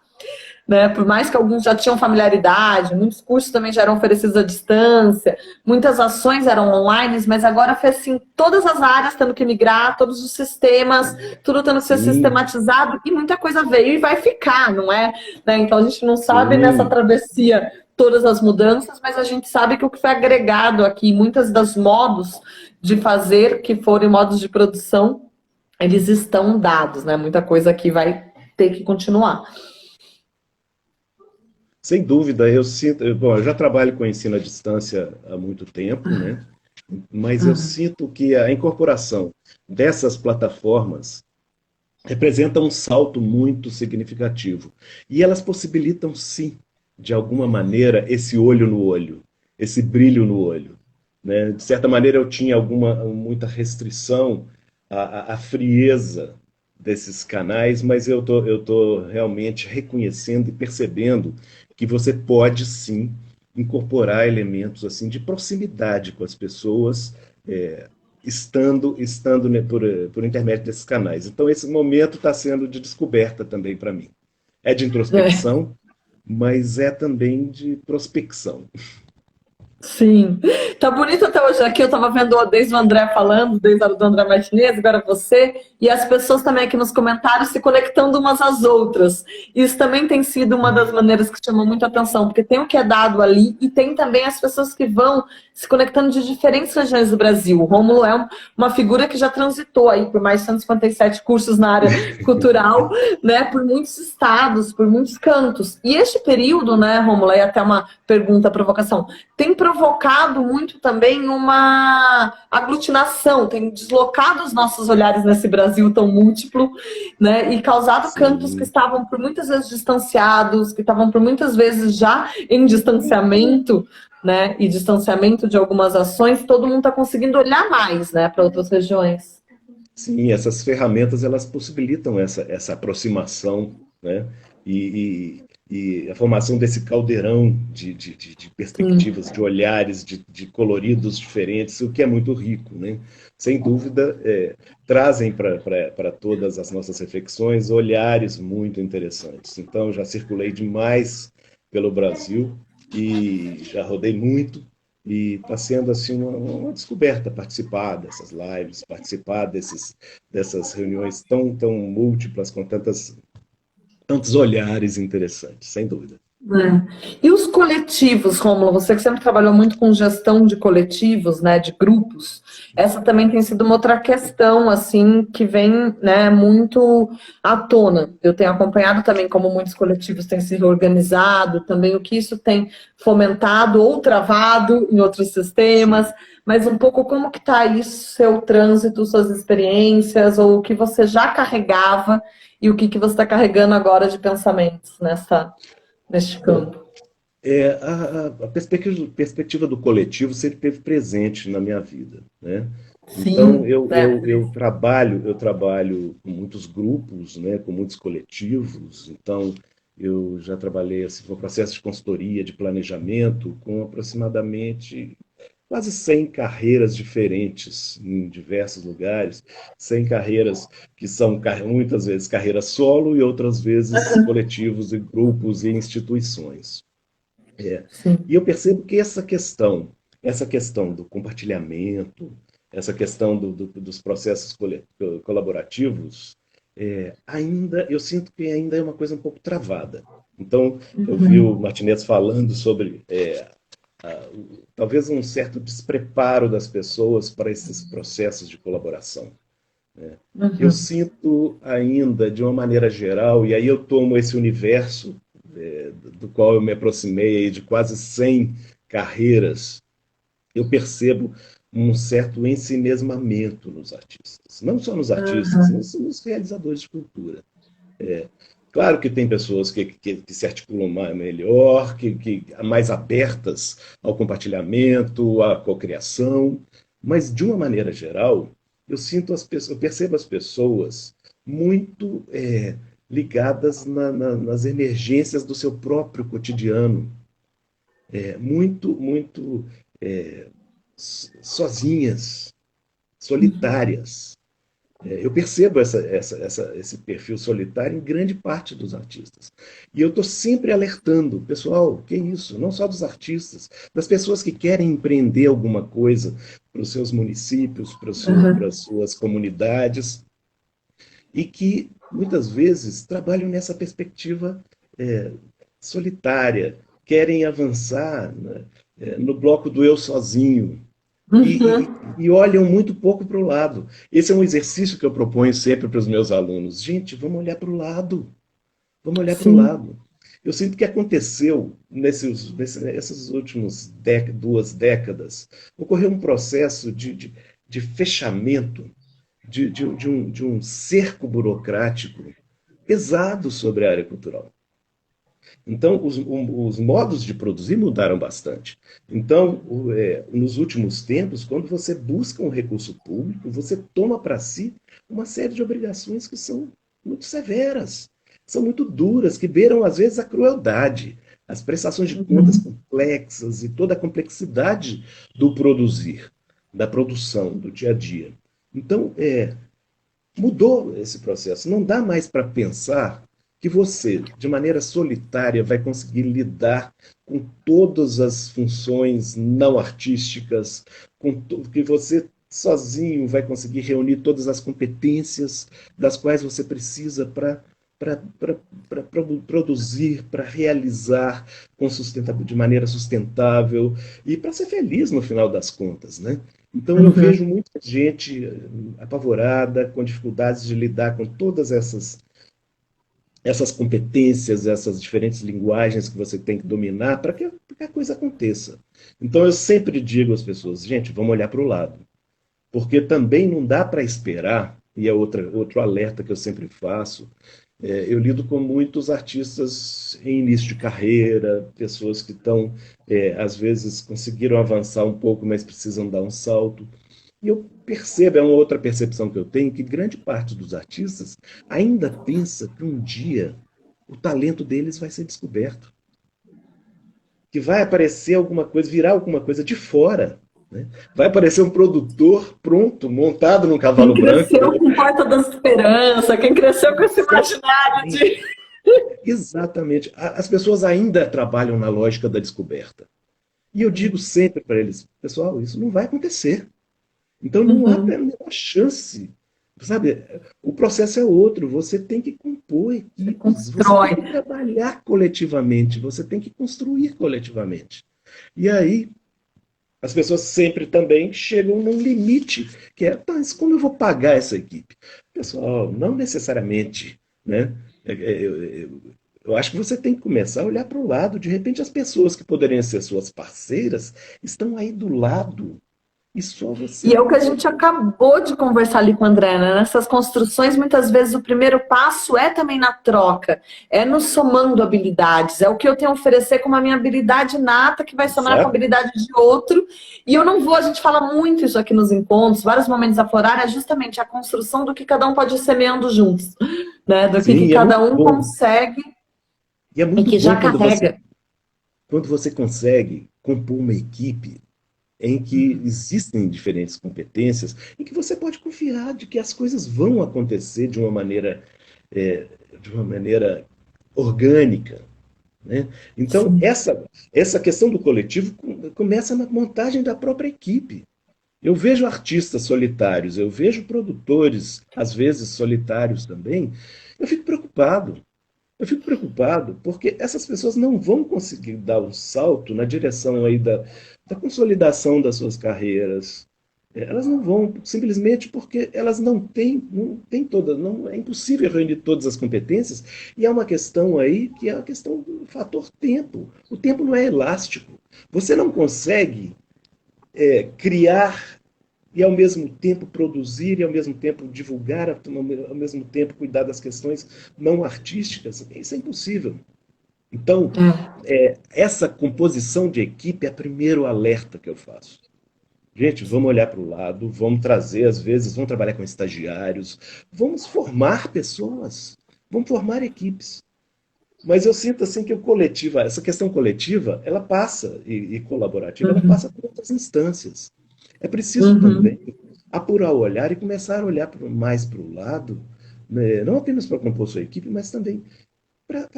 né? Por mais que alguns já tinham familiaridade, muitos cursos também já eram oferecidos à distância, muitas ações eram online, mas agora foi assim, todas as áreas tendo que migrar, todos os sistemas, tudo tendo que ser Sim, sistematizado e muita coisa veio e vai ficar, não é? Né? Então a gente não sabe nessa sim. travessia todas as mudanças, mas a gente sabe que o que foi agregado aqui, muitas das modos de fazer que foram modos de produção, eles estão dados, né? Muita coisa aqui vai ter que continuar. Sem dúvida, eu sinto. Bom, eu já trabalho com ensino à distância há muito tempo, né? Mas eu sinto que a incorporação dessas plataformas representa um salto muito significativo. E elas possibilitam, sim, de alguma maneira, esse olho no olho, esse brilho no olho. Né? De certa maneira, eu tinha muita restrição à frieza desses canais, mas eu tô realmente reconhecendo e percebendo que você pode, sim, incorporar elementos assim de proximidade com as pessoas, é, estando né, por intermédio desses canais. Então, esse momento está sendo de descoberta também para mim. É de É. introspecção, mas é também de prospecção. Sim. Tá bonito até hoje. Aqui eu tava vendo desde o André falando, desde a hora do André Martinez, agora você, e as pessoas também aqui nos comentários se conectando umas às outras. Isso também tem sido uma das maneiras que chama muito a atenção, porque tem o que é dado ali e tem também as pessoas que vão se conectando de diferentes regiões do Brasil. O Rômulo é uma figura que já transitou aí por mais de 157 cursos na área cultural, né, por muitos estados, por muitos cantos. E este período, né, Rômulo, aí até uma pergunta, provocação, tem provocado muito também uma aglutinação, tem deslocado os nossos olhares nesse Brasil tão múltiplo, né, e causado cantos que Sim, estavam por muitas vezes distanciados, que estavam por muitas vezes já em distanciamento, né, e distanciamento de algumas ações, todo mundo está conseguindo olhar mais, né, para outras regiões. sim, essas ferramentas elas possibilitam essa aproximação, né? E a formação desse caldeirão de Sim. perspectivas, de olhares, de coloridos diferentes, o que é muito rico, né? Sem dúvida, trazem para todas as nossas reflexões olhares muito interessantes. Então, já circulei demais pelo Brasil e já rodei muito. E está sendo assim uma descoberta participar dessas lives, participar dessas reuniões tão múltiplas, com tantos olhares interessantes, sem dúvida. É. E os coletivos, Rômulo, você que sempre trabalhou muito com gestão de coletivos, né, de grupos, essa também tem sido uma outra questão, assim, que vem, né, muito à tona. Eu tenho acompanhado também como muitos coletivos têm se reorganizado, também o que isso tem fomentado ou travado em outros sistemas, Sim. mas um pouco como que está isso, seu trânsito, suas experiências, ou o que você já carregava e o que você está carregando agora de pensamentos neste Bom, campo. a perspectiva do coletivo sempre esteve presente na minha vida, né? Então, Sim, né? eu trabalho com muitos grupos, né, com muitos coletivos. Então, eu já trabalhei assim, com processo de consultoria, de planejamento, com aproximadamente quase 100 carreiras diferentes em diversos lugares, 100 carreiras que são muitas vezes carreiras solo e outras vezes coletivos e grupos e instituições. É. E Sim. eu percebo que essa questão do compartilhamento, essa questão dos processos colaborativos, ainda eu sinto que ainda é uma coisa um pouco travada. Então, eu vi o Martinez falando sobre talvez um certo despreparo das pessoas para esses processos de colaboração. Eu Uhum. sinto ainda, de uma maneira geral, e aí eu tomo esse universo do qual eu me aproximei aí de quase 100 carreiras, eu percebo um certo ensimesmamento nos artistas. Não só nos artistas, Uhum. nos realizadores de cultura. Claro que tem pessoas que se articulam melhor, que mais abertas ao compartilhamento, à cocriação, mas de uma maneira geral, eu percebo as pessoas muito ligadas nas emergências do seu próprio cotidiano, muito sozinhas, solitárias. Eu percebo esse perfil solitário em grande parte dos artistas. E eu estou sempre alertando, pessoal, que isso, não só dos artistas, das pessoas que querem empreender alguma coisa para os seus municípios, para Uhum. as suas comunidades, e que muitas vezes trabalham nessa perspectiva é, solitária, querem avançar, né, no bloco do eu sozinho, e olham muito pouco para o lado. Esse é um exercício que eu proponho sempre para os meus alunos. Gente, vamos olhar para o lado. Vamos olhar para o Sim. lado. Eu sinto que aconteceu nessas últimas 2 décadas, ocorreu um processo de fechamento, de um cerco burocrático pesado sobre a área cultural. Então, os modos de produzir mudaram bastante. Então, nos últimos tempos, quando você busca um recurso público, você toma para si uma série de obrigações que são muito severas, são muito duras, que beiram, às vezes, a crueldade. As prestações de contas Uhum. complexas e toda a complexidade do produzir, da produção, do dia a dia. Então, mudou esse processo. Não dá mais para pensar que você, de maneira solitária, vai conseguir lidar com todas as funções não artísticas, que você sozinho vai conseguir reunir todas as competências das quais você precisa para produzir, para realizar de maneira sustentável e para ser feliz no final das contas, né? Então eu Uhum. vejo muita gente apavorada, com dificuldades de lidar com todas essas competências, essas diferentes linguagens que você tem que dominar para que a coisa aconteça. Então eu sempre digo às pessoas, gente, vamos olhar para o lado, porque também não dá para esperar, e é outro alerta que eu sempre faço, eu lido com muitos artistas em início de carreira, pessoas que estão, às vezes, conseguiram avançar um pouco, mas precisam dar um salto. E eu percebo, é uma outra percepção que eu tenho, que grande parte dos artistas ainda pensa que um dia o talento deles vai ser descoberto, que vai aparecer alguma coisa, virar alguma coisa de fora. Né? Vai aparecer um produtor pronto, montado num Quem cavalo branco. cresceu com Porta da Esperança, quem cresceu com esse imaginário Exatamente. de. Exatamente. As pessoas ainda trabalham na lógica da descoberta. E eu digo sempre para eles, pessoal, isso não vai acontecer. Então não há a Uhum. menor chance. Sabe, o processo é outro. Você tem que compor Você equipes, você tem constrói. que trabalhar coletivamente, você tem que construir coletivamente. E aí as pessoas sempre também chegam num limite, que é, "Tá, mas como eu vou pagar essa equipe? Pessoal, não necessariamente, né? Eu acho que você tem que começar a olhar para o lado. De repente, as pessoas que poderiam ser suas parceiras estão aí do lado e só você E é o não que a enxerga. gente acabou de conversar ali com a André, né? Nessas construções, muitas vezes o primeiro passo é também na troca, é no somando habilidades, é o que eu tenho a oferecer como a minha habilidade nata, que vai somar com a Exato. habilidade de outro. E eu não vou, a gente fala muito isso aqui nos encontros, vários momentos aflorar, é justamente a construção do que cada um pode ir semeando juntos, né? Do que Sim, e é cada muito um bom. consegue E é e muito que já bom carrega. quando você consegue compor uma equipe em que existem diferentes competências, em que você pode confiar de que as coisas vão acontecer é, de uma maneira orgânica. Né? Então, Sim. essa questão do coletivo começa na montagem da própria equipe. Eu vejo artistas solitários, eu vejo produtores, às vezes solitários também, eu fico preocupado. Eu fico preocupado porque essas pessoas não vão conseguir dar um salto na direção aí da consolidação das suas carreiras. Elas não vão, simplesmente porque elas não têm todas, não, é impossível reunir todas as competências, e há uma questão aí que é a questão do fator tempo. O tempo não é elástico. Você não consegue criar e ao mesmo tempo produzir, e ao mesmo tempo divulgar, ao mesmo tempo cuidar das questões não artísticas. Isso é impossível. Então, É. essa composição de equipe é o primeiro alerta que eu faço. Gente, vamos olhar para o lado, vamos trazer, às vezes, vamos trabalhar com estagiários, vamos formar pessoas, vamos formar equipes. Mas eu sinto assim que o coletivo, essa questão coletiva, ela passa, e colaborativa, ela Uhum. passa por outras instâncias. É preciso Uhum. também apurar o olhar e começar a olhar mais para o lado, né, não apenas para compor sua equipe, mas também para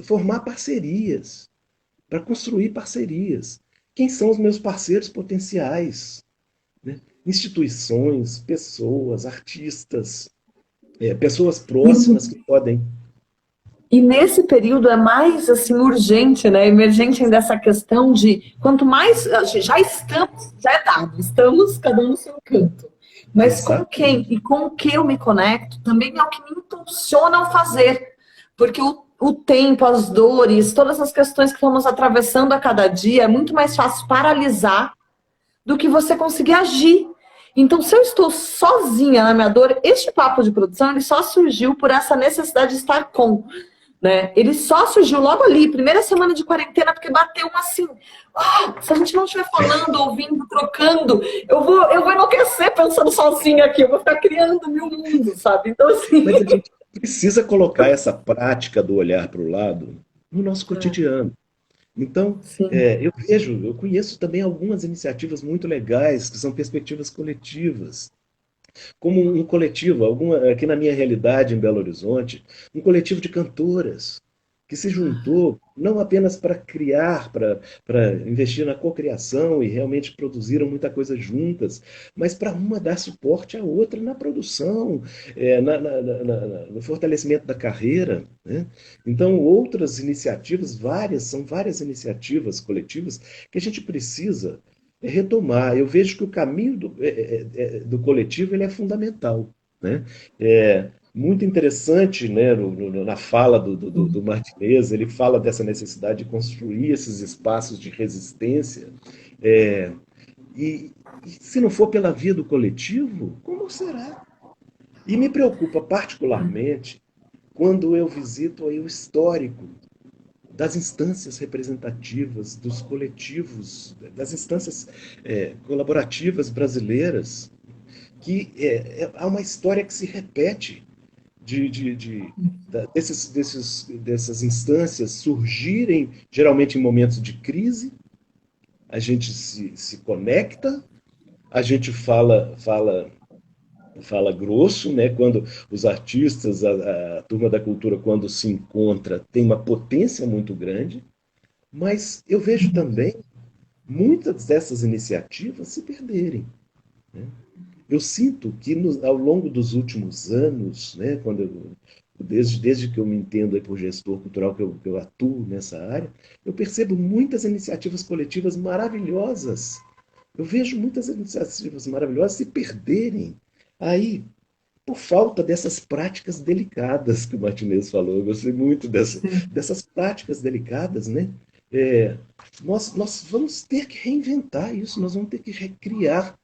formar parcerias, para construir parcerias. Quem são os meus parceiros potenciais? Né? Instituições, pessoas, artistas, pessoas próximas que podem. E nesse período é mais assim urgente, né? Emergente ainda essa questão de quanto mais já estamos, já é dado, estamos cada um no seu canto. Mas com quem Exatamente. e com o que eu me conecto também é o que me impulsiona a fazer. Porque o tempo, as dores, todas as questões que vamos atravessando a cada dia, é muito mais fácil paralisar do que você conseguir agir. Então, se eu estou sozinha na minha dor, este papo de produção ele só surgiu por essa necessidade de estar com, né? Ele só surgiu logo ali, primeira semana de quarentena, porque bateu um assim. Se a gente não estiver falando, ouvindo, trocando, eu vou enlouquecer pensando sozinha aqui, eu vou ficar criando mil mundos, sabe? Então, assim. Mas a gente precisa colocar essa prática do olhar para o lado no nosso cotidiano. Então, Sim. eu conheço também algumas iniciativas muito legais, que são perspectivas coletivas. Como um coletivo, aqui na minha realidade em Belo Horizonte, um coletivo de cantoras que se juntou não apenas para criar, para investir na cocriação e realmente produziram muita coisa juntas, mas para uma dar suporte à outra na produção, no fortalecimento da carreira. Né? Então, outras iniciativas, são várias iniciativas coletivas que a gente precisa retomar. Eu vejo que o caminho do coletivo ele é fundamental. Né? Muito interessante, né, na fala do Martinez, ele fala dessa necessidade de construir esses espaços de resistência. É, e se não for pela via do coletivo, como será? E me preocupa particularmente quando eu visito aí o histórico das instâncias representativas, dos coletivos, das instâncias colaborativas brasileiras, que há uma história que se repete dessas instâncias surgirem geralmente em momentos de crise, a gente se conecta, a gente fala grosso, né? Quando os artistas, a turma da cultura, quando se encontra, tem uma potência muito grande, mas eu vejo também muitas dessas iniciativas se perderem. Né? Eu sinto que ao longo dos últimos anos, né, desde que eu me entendo aí por gestor cultural, que eu atuo nessa área, eu percebo muitas iniciativas coletivas maravilhosas. Eu vejo muitas iniciativas maravilhosas se perderem aí por falta dessas práticas delicadas que o Martinez falou. Eu gostei muito dessas práticas delicadas, né? É, nós vamos ter que reinventar isso, nós vamos ter que recriar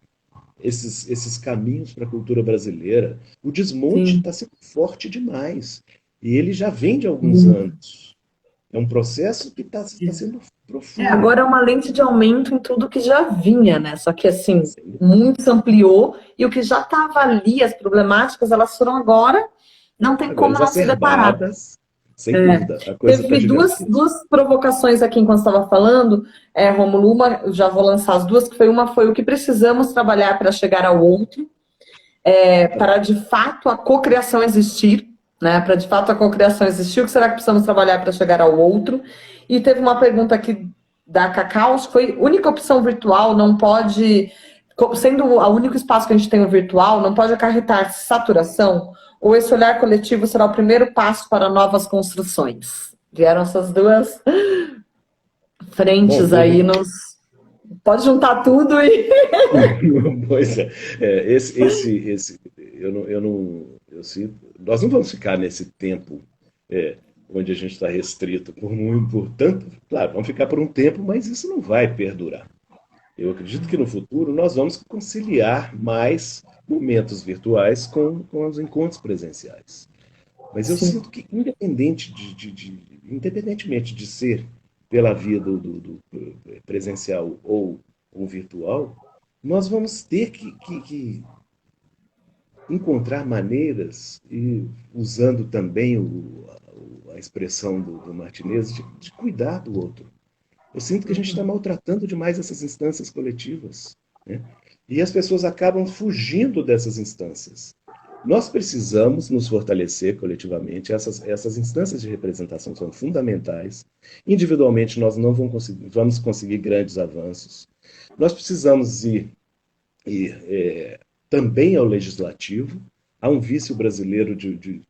esses caminhos para a cultura brasileira. O desmonte Sim. está sendo forte demais. E ele já vem de alguns anos. É um processo que está sendo Agora profundo. é uma lente de aumento em tudo que já vinha, né? Só que assim, muito se ampliou e o que já estava ali, as problemáticas, elas foram agora, não tem Agora como não se deparar. exacerbadas, sem dúvida. A coisa está Teve gigantesca. duas provocações aqui enquanto estava falando, Rômulo, uma, já vou lançar as duas, que foi uma foi o que precisamos trabalhar para chegar ao outro, para de fato a cocriação existir, né? Para de fato a cocriação existir, o que será que precisamos trabalhar para chegar ao outro? E teve uma pergunta aqui da Cacau, que foi única opção virtual, não pode, sendo o único espaço que a gente tem o virtual, não pode acarretar saturação, ou esse olhar coletivo será o primeiro passo para novas construções? Vieram essas duas Bom, frentes aí, pergunta. nos... pode juntar tudo e... Pois é. Eu sinto, nós não vamos ficar nesse tempo onde a gente está restrito por muito, por tanto, claro, vamos ficar por um tempo, mas isso não vai perdurar. Eu acredito que no futuro nós vamos conciliar mais momentos virtuais com os encontros presenciais. Mas eu Sim. sinto que, independentemente de ser pela via do presencial ou o virtual, nós vamos ter que encontrar maneiras, e usando também a expressão do Martinez, de cuidar do outro. Eu sinto que a gente está Uhum. maltratando demais essas instâncias coletivas, né? E as pessoas acabam fugindo dessas instâncias. Nós precisamos nos fortalecer coletivamente. Essas instâncias de representação são fundamentais. Individualmente, nós não vamos conseguir grandes avanços. Nós precisamos ir também ao legislativo. Há um vício brasileiro de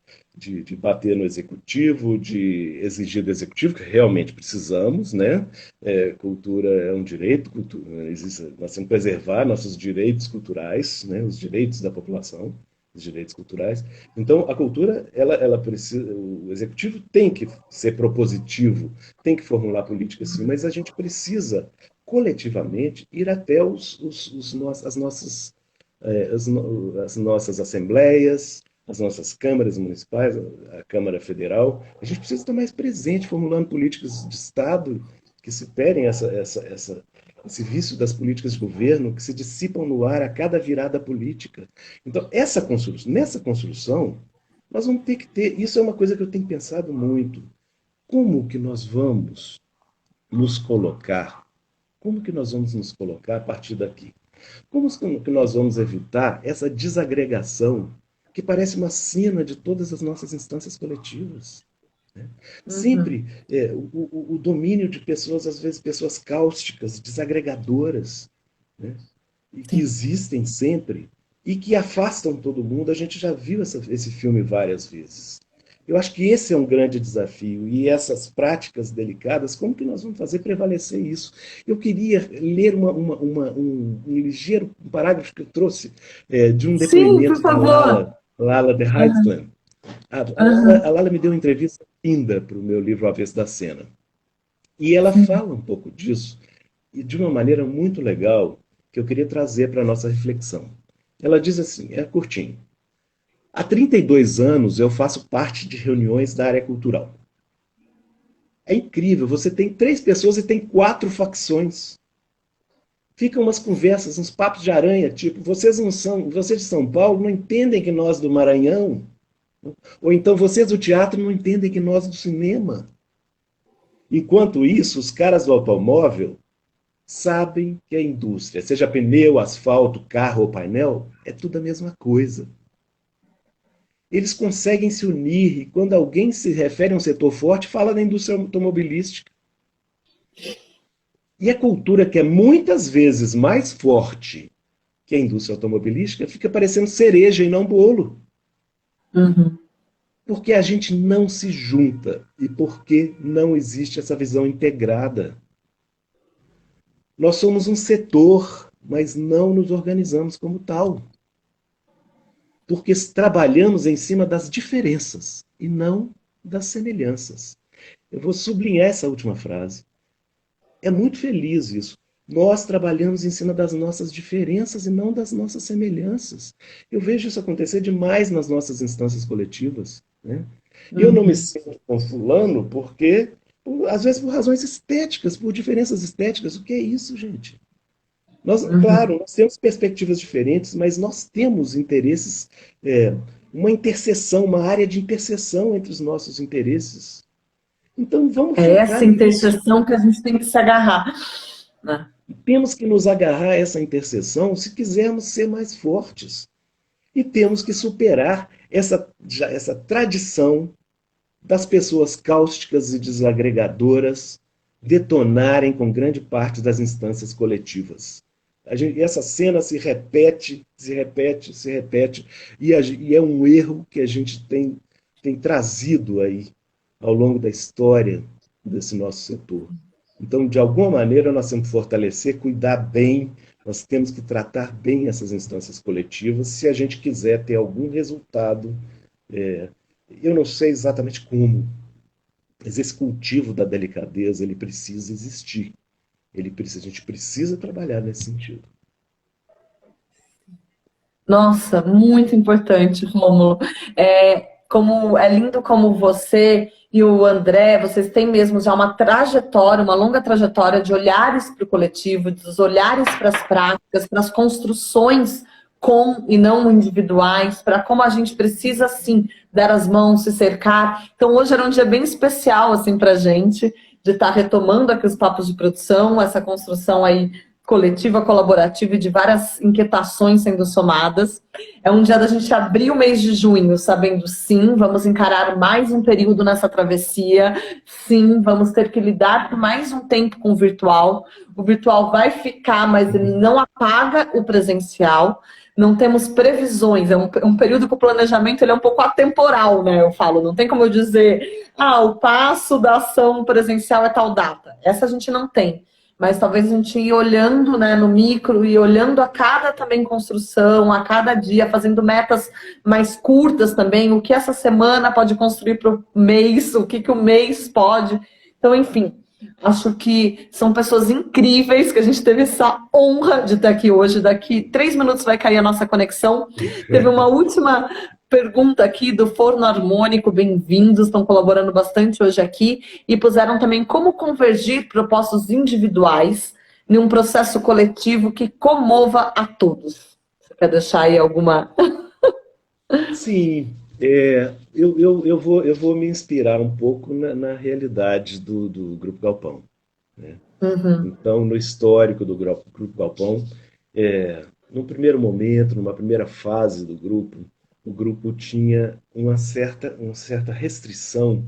bater no executivo, de exigir do executivo, que realmente precisamos, né? Cultura é um direito, nós temos que preservar nossos direitos culturais, né? Os direitos da população, os direitos culturais. Então, a cultura, ela precisa, o executivo tem que ser propositivo, tem que formular políticas, sim, mas a gente precisa coletivamente ir até as nossas as nossas assembleias, as nossas câmaras municipais, a Câmara Federal. A gente precisa estar mais presente, formulando políticas de Estado que superem esse vício das políticas de governo, que se dissipam no ar a cada virada política. Então, nessa construção, nós vamos ter que ter. Isso é uma coisa que eu tenho pensado muito. Como que nós vamos nos colocar? Como que nós vamos nos colocar a partir daqui? Como que nós vamos evitar essa desagregação que parece uma sina de todas as nossas instâncias coletivas? Né? Uhum. Sempre o domínio de pessoas, às vezes pessoas cáusticas, desagregadoras, né? E que Sim. existem sempre e que afastam todo mundo. A gente já viu esse filme várias vezes. Eu acho que esse é um grande desafio e essas práticas delicadas, como que nós vamos fazer prevalecer isso? Eu queria ler um ligeiro parágrafo que eu trouxe de um Sim, por depoimento da favor. Lala de Aham. Heitzman. A Aham. Lala me deu uma entrevista linda para o meu livro Avesso da Cena. E ela Sim. fala um pouco disso e de uma maneira muito legal que eu queria trazer para a nossa reflexão. Ela diz assim, é curtinho. Há 32 anos eu faço parte de reuniões da área cultural. É incrível, você tem 3 pessoas e tem 4 facções. Ficam umas conversas, uns papos de aranha, tipo, vocês de São Paulo não entendem que nós do Maranhão, ou então vocês do teatro não entendem que nós do cinema. Enquanto isso, os caras do automóvel sabem que a indústria, seja pneu, asfalto, carro ou painel, é tudo a mesma coisa. Eles conseguem se unir e quando alguém se refere a um setor forte, fala da indústria automobilística. E a cultura, que é muitas vezes mais forte que a indústria automobilística, fica parecendo cereja e não bolo. Uhum. Porque a gente não se junta e porque não existe essa visão integrada. Nós somos um setor, mas não nos organizamos como tal. Porque trabalhamos em cima das diferenças e não das semelhanças. Eu vou sublinhar essa última frase. É muito feliz isso. Nós trabalhamos em cima das nossas diferenças e não das nossas semelhanças. Eu vejo isso acontecer demais nas nossas instâncias coletivas. Né? Eu não me Uhum. sinto com fulano porque, às vezes, por razões estéticas, por diferenças estéticas. O que é isso, gente? Uhum. Claro, nós temos perspectivas diferentes, mas nós temos interesses, é, uma interseção, uma área de interseção entre os nossos interesses. Então vamos É focar essa nisso. interseção que a gente tem que se agarrar, né? Temos que nos agarrar a essa interseção se quisermos ser mais fortes. E temos que superar essa tradição das pessoas cáusticas e desagregadoras detonarem com grande parte das instâncias coletivas. Essa cena se repete, se repete, se repete, e é um erro que a gente tem trazido aí ao longo da história desse nosso setor. Então, de alguma maneira, nós temos que fortalecer, cuidar bem, nós temos que tratar bem essas instâncias coletivas se a gente quiser ter algum resultado. é, eu não sei exatamente como, mas esse cultivo da delicadeza ele precisa existir. A gente precisa trabalhar nesse sentido. Nossa, muito importante, Rômulo. Como é lindo como você e o André, vocês têm mesmo já uma trajetória, uma longa trajetória de olhares para o coletivo, dos olhares para as práticas, para as construções com e não individuais, para como a gente precisa sim dar as mãos, se cercar. Então hoje era um dia bem especial assim para a gente de estar retomando aqui os papos de produção, essa construção aí coletiva, colaborativa e de várias inquietações sendo somadas. É um dia da gente abrir o mês de junho sabendo, sim, vamos encarar mais um período nessa travessia, sim, vamos ter que lidar por mais um tempo com o virtual. O virtual vai ficar, mas ele não apaga o presencial. Não temos previsões, é um período que o planejamento ele é um pouco atemporal, né? Eu falo, não tem como eu dizer, o passo da ação presencial é tal data. Essa a gente não tem. Mas talvez a gente ir olhando, né, no micro e olhando a cada também construção, a cada dia, fazendo metas mais curtas também, o que essa semana pode construir para o mês, o que o mês pode. Então, enfim, acho que são pessoas incríveis, que a gente teve essa honra de estar aqui hoje. Daqui 3 minutos vai cair a nossa conexão. Teve uma última pergunta aqui do Forno Harmônico, bem-vindos, estão colaborando bastante hoje aqui, e puseram também como convergir propósitos individuais em um processo coletivo que comova a todos. Você quer deixar aí alguma... Sim, eu vou me inspirar um pouco na realidade do Grupo Galpão, né? Uhum, Então, no histórico do Grupo Galpão, no primeiro momento, numa primeira fase do grupo, o grupo tinha uma certa restrição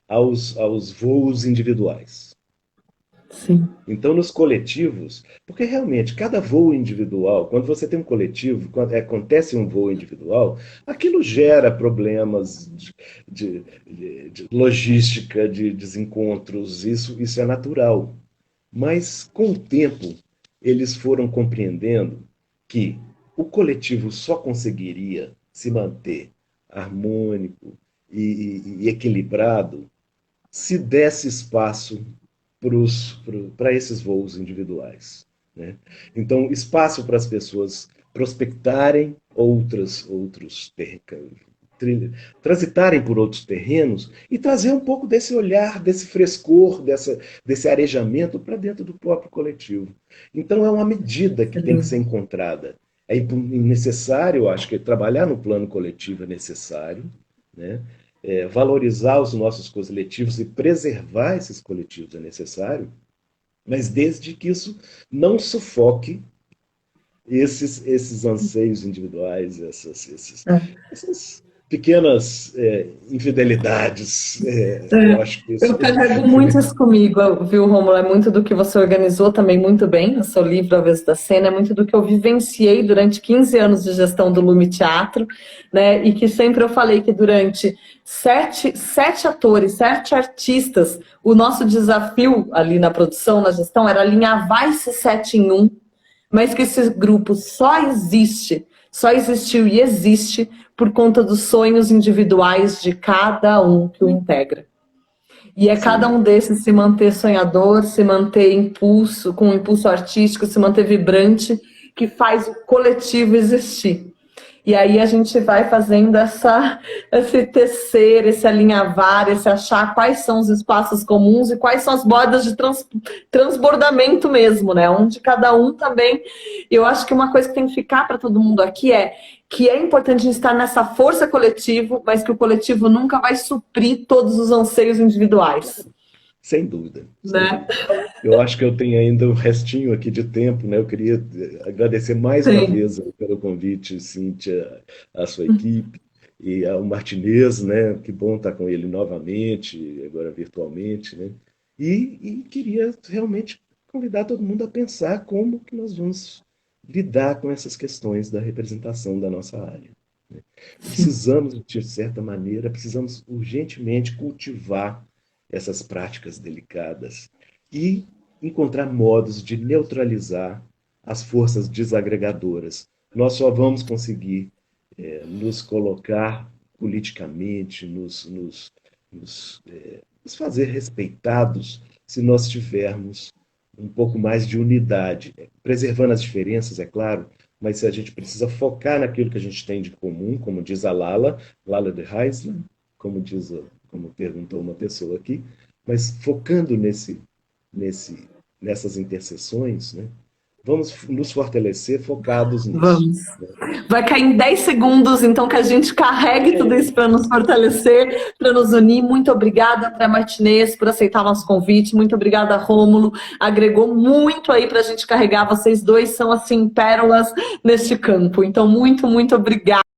aos voos individuais. sim. Então, nos coletivos, porque realmente cada voo individual, quando você tem um coletivo, quando acontece um voo individual, aquilo gera problemas de logística, de desencontros, isso é natural. Mas, com o tempo, eles foram compreendendo que o coletivo só conseguiria se manter harmônico e equilibrado se desse espaço para esses voos individuais, né? Então, espaço para as pessoas prospectarem transitarem por outros terrenos e trazer um pouco desse olhar, desse frescor, desse arejamento para dentro do próprio coletivo. Então, é uma medida que tem que ser encontrada. É necessário, eu acho que trabalhar no plano coletivo é necessário, né? Valorizar os nossos coletivos e preservar esses coletivos é necessário, mas desde que isso não sufoque esses anseios individuais, essas pequenas infidelidades. Eu acho que Eu isso. carrego muito isso comigo, viu, Romulo? É muito do que você organizou também muito bem, o seu livro Avesso da Cena, é muito do que eu vivenciei durante 15 anos de gestão do Lume Teatro, né? E que sempre eu falei que durante sete atores, 7 artistas, o nosso desafio ali na produção, na gestão, era alinhavar esse 7 em um, mas que esse grupo só existiu e existe por conta dos sonhos individuais de cada um que o integra. E é cada Sim. um desses se manter sonhador, se manter com impulso artístico, se manter vibrante, que faz o coletivo existir. E aí a gente vai fazendo esse tecer, esse alinhavar, esse achar quais são os espaços comuns e quais são as bordas de transbordamento mesmo, né? Onde cada um também... Eu acho que uma coisa que tem que ficar para todo mundo aqui é que é importante a gente estar nessa força coletiva, mas que o coletivo nunca vai suprir todos os anseios individuais. Sem dúvida, sem Né? dúvida. Eu acho que eu tenho ainda um restinho aqui de tempo, né? Eu queria agradecer mais uma Sim. vez pelo convite, Cíntia, a sua equipe, e ao Martinez, né? Que bom estar com ele novamente, agora virtualmente, né? E queria realmente convidar todo mundo a pensar como que nós vamos lidar com essas questões da representação da nossa área, né? Precisamos, de certa maneira, precisamos urgentemente cultivar essas práticas delicadas e encontrar modos de neutralizar as forças desagregadoras. Nós só vamos conseguir nos colocar politicamente, nos fazer respeitados se nós tivermos um pouco mais de unidade, preservando as diferenças, é claro, mas a gente precisa focar naquilo que a gente tem de comum, como diz a Lala de Heisler, como perguntou uma pessoa aqui, mas focando nessas interseções, né? Vamos nos fortalecer focados nisso. Vamos. Vai cair em 10 segundos, então que a gente carregue tudo isso para nos fortalecer, para nos unir. Muito obrigada, André Martinez, por aceitar nosso convite. Muito obrigada, Rômulo. Agregou muito aí para a gente carregar. Vocês dois são, assim, pérolas neste campo. Então, muito, muito obrigada.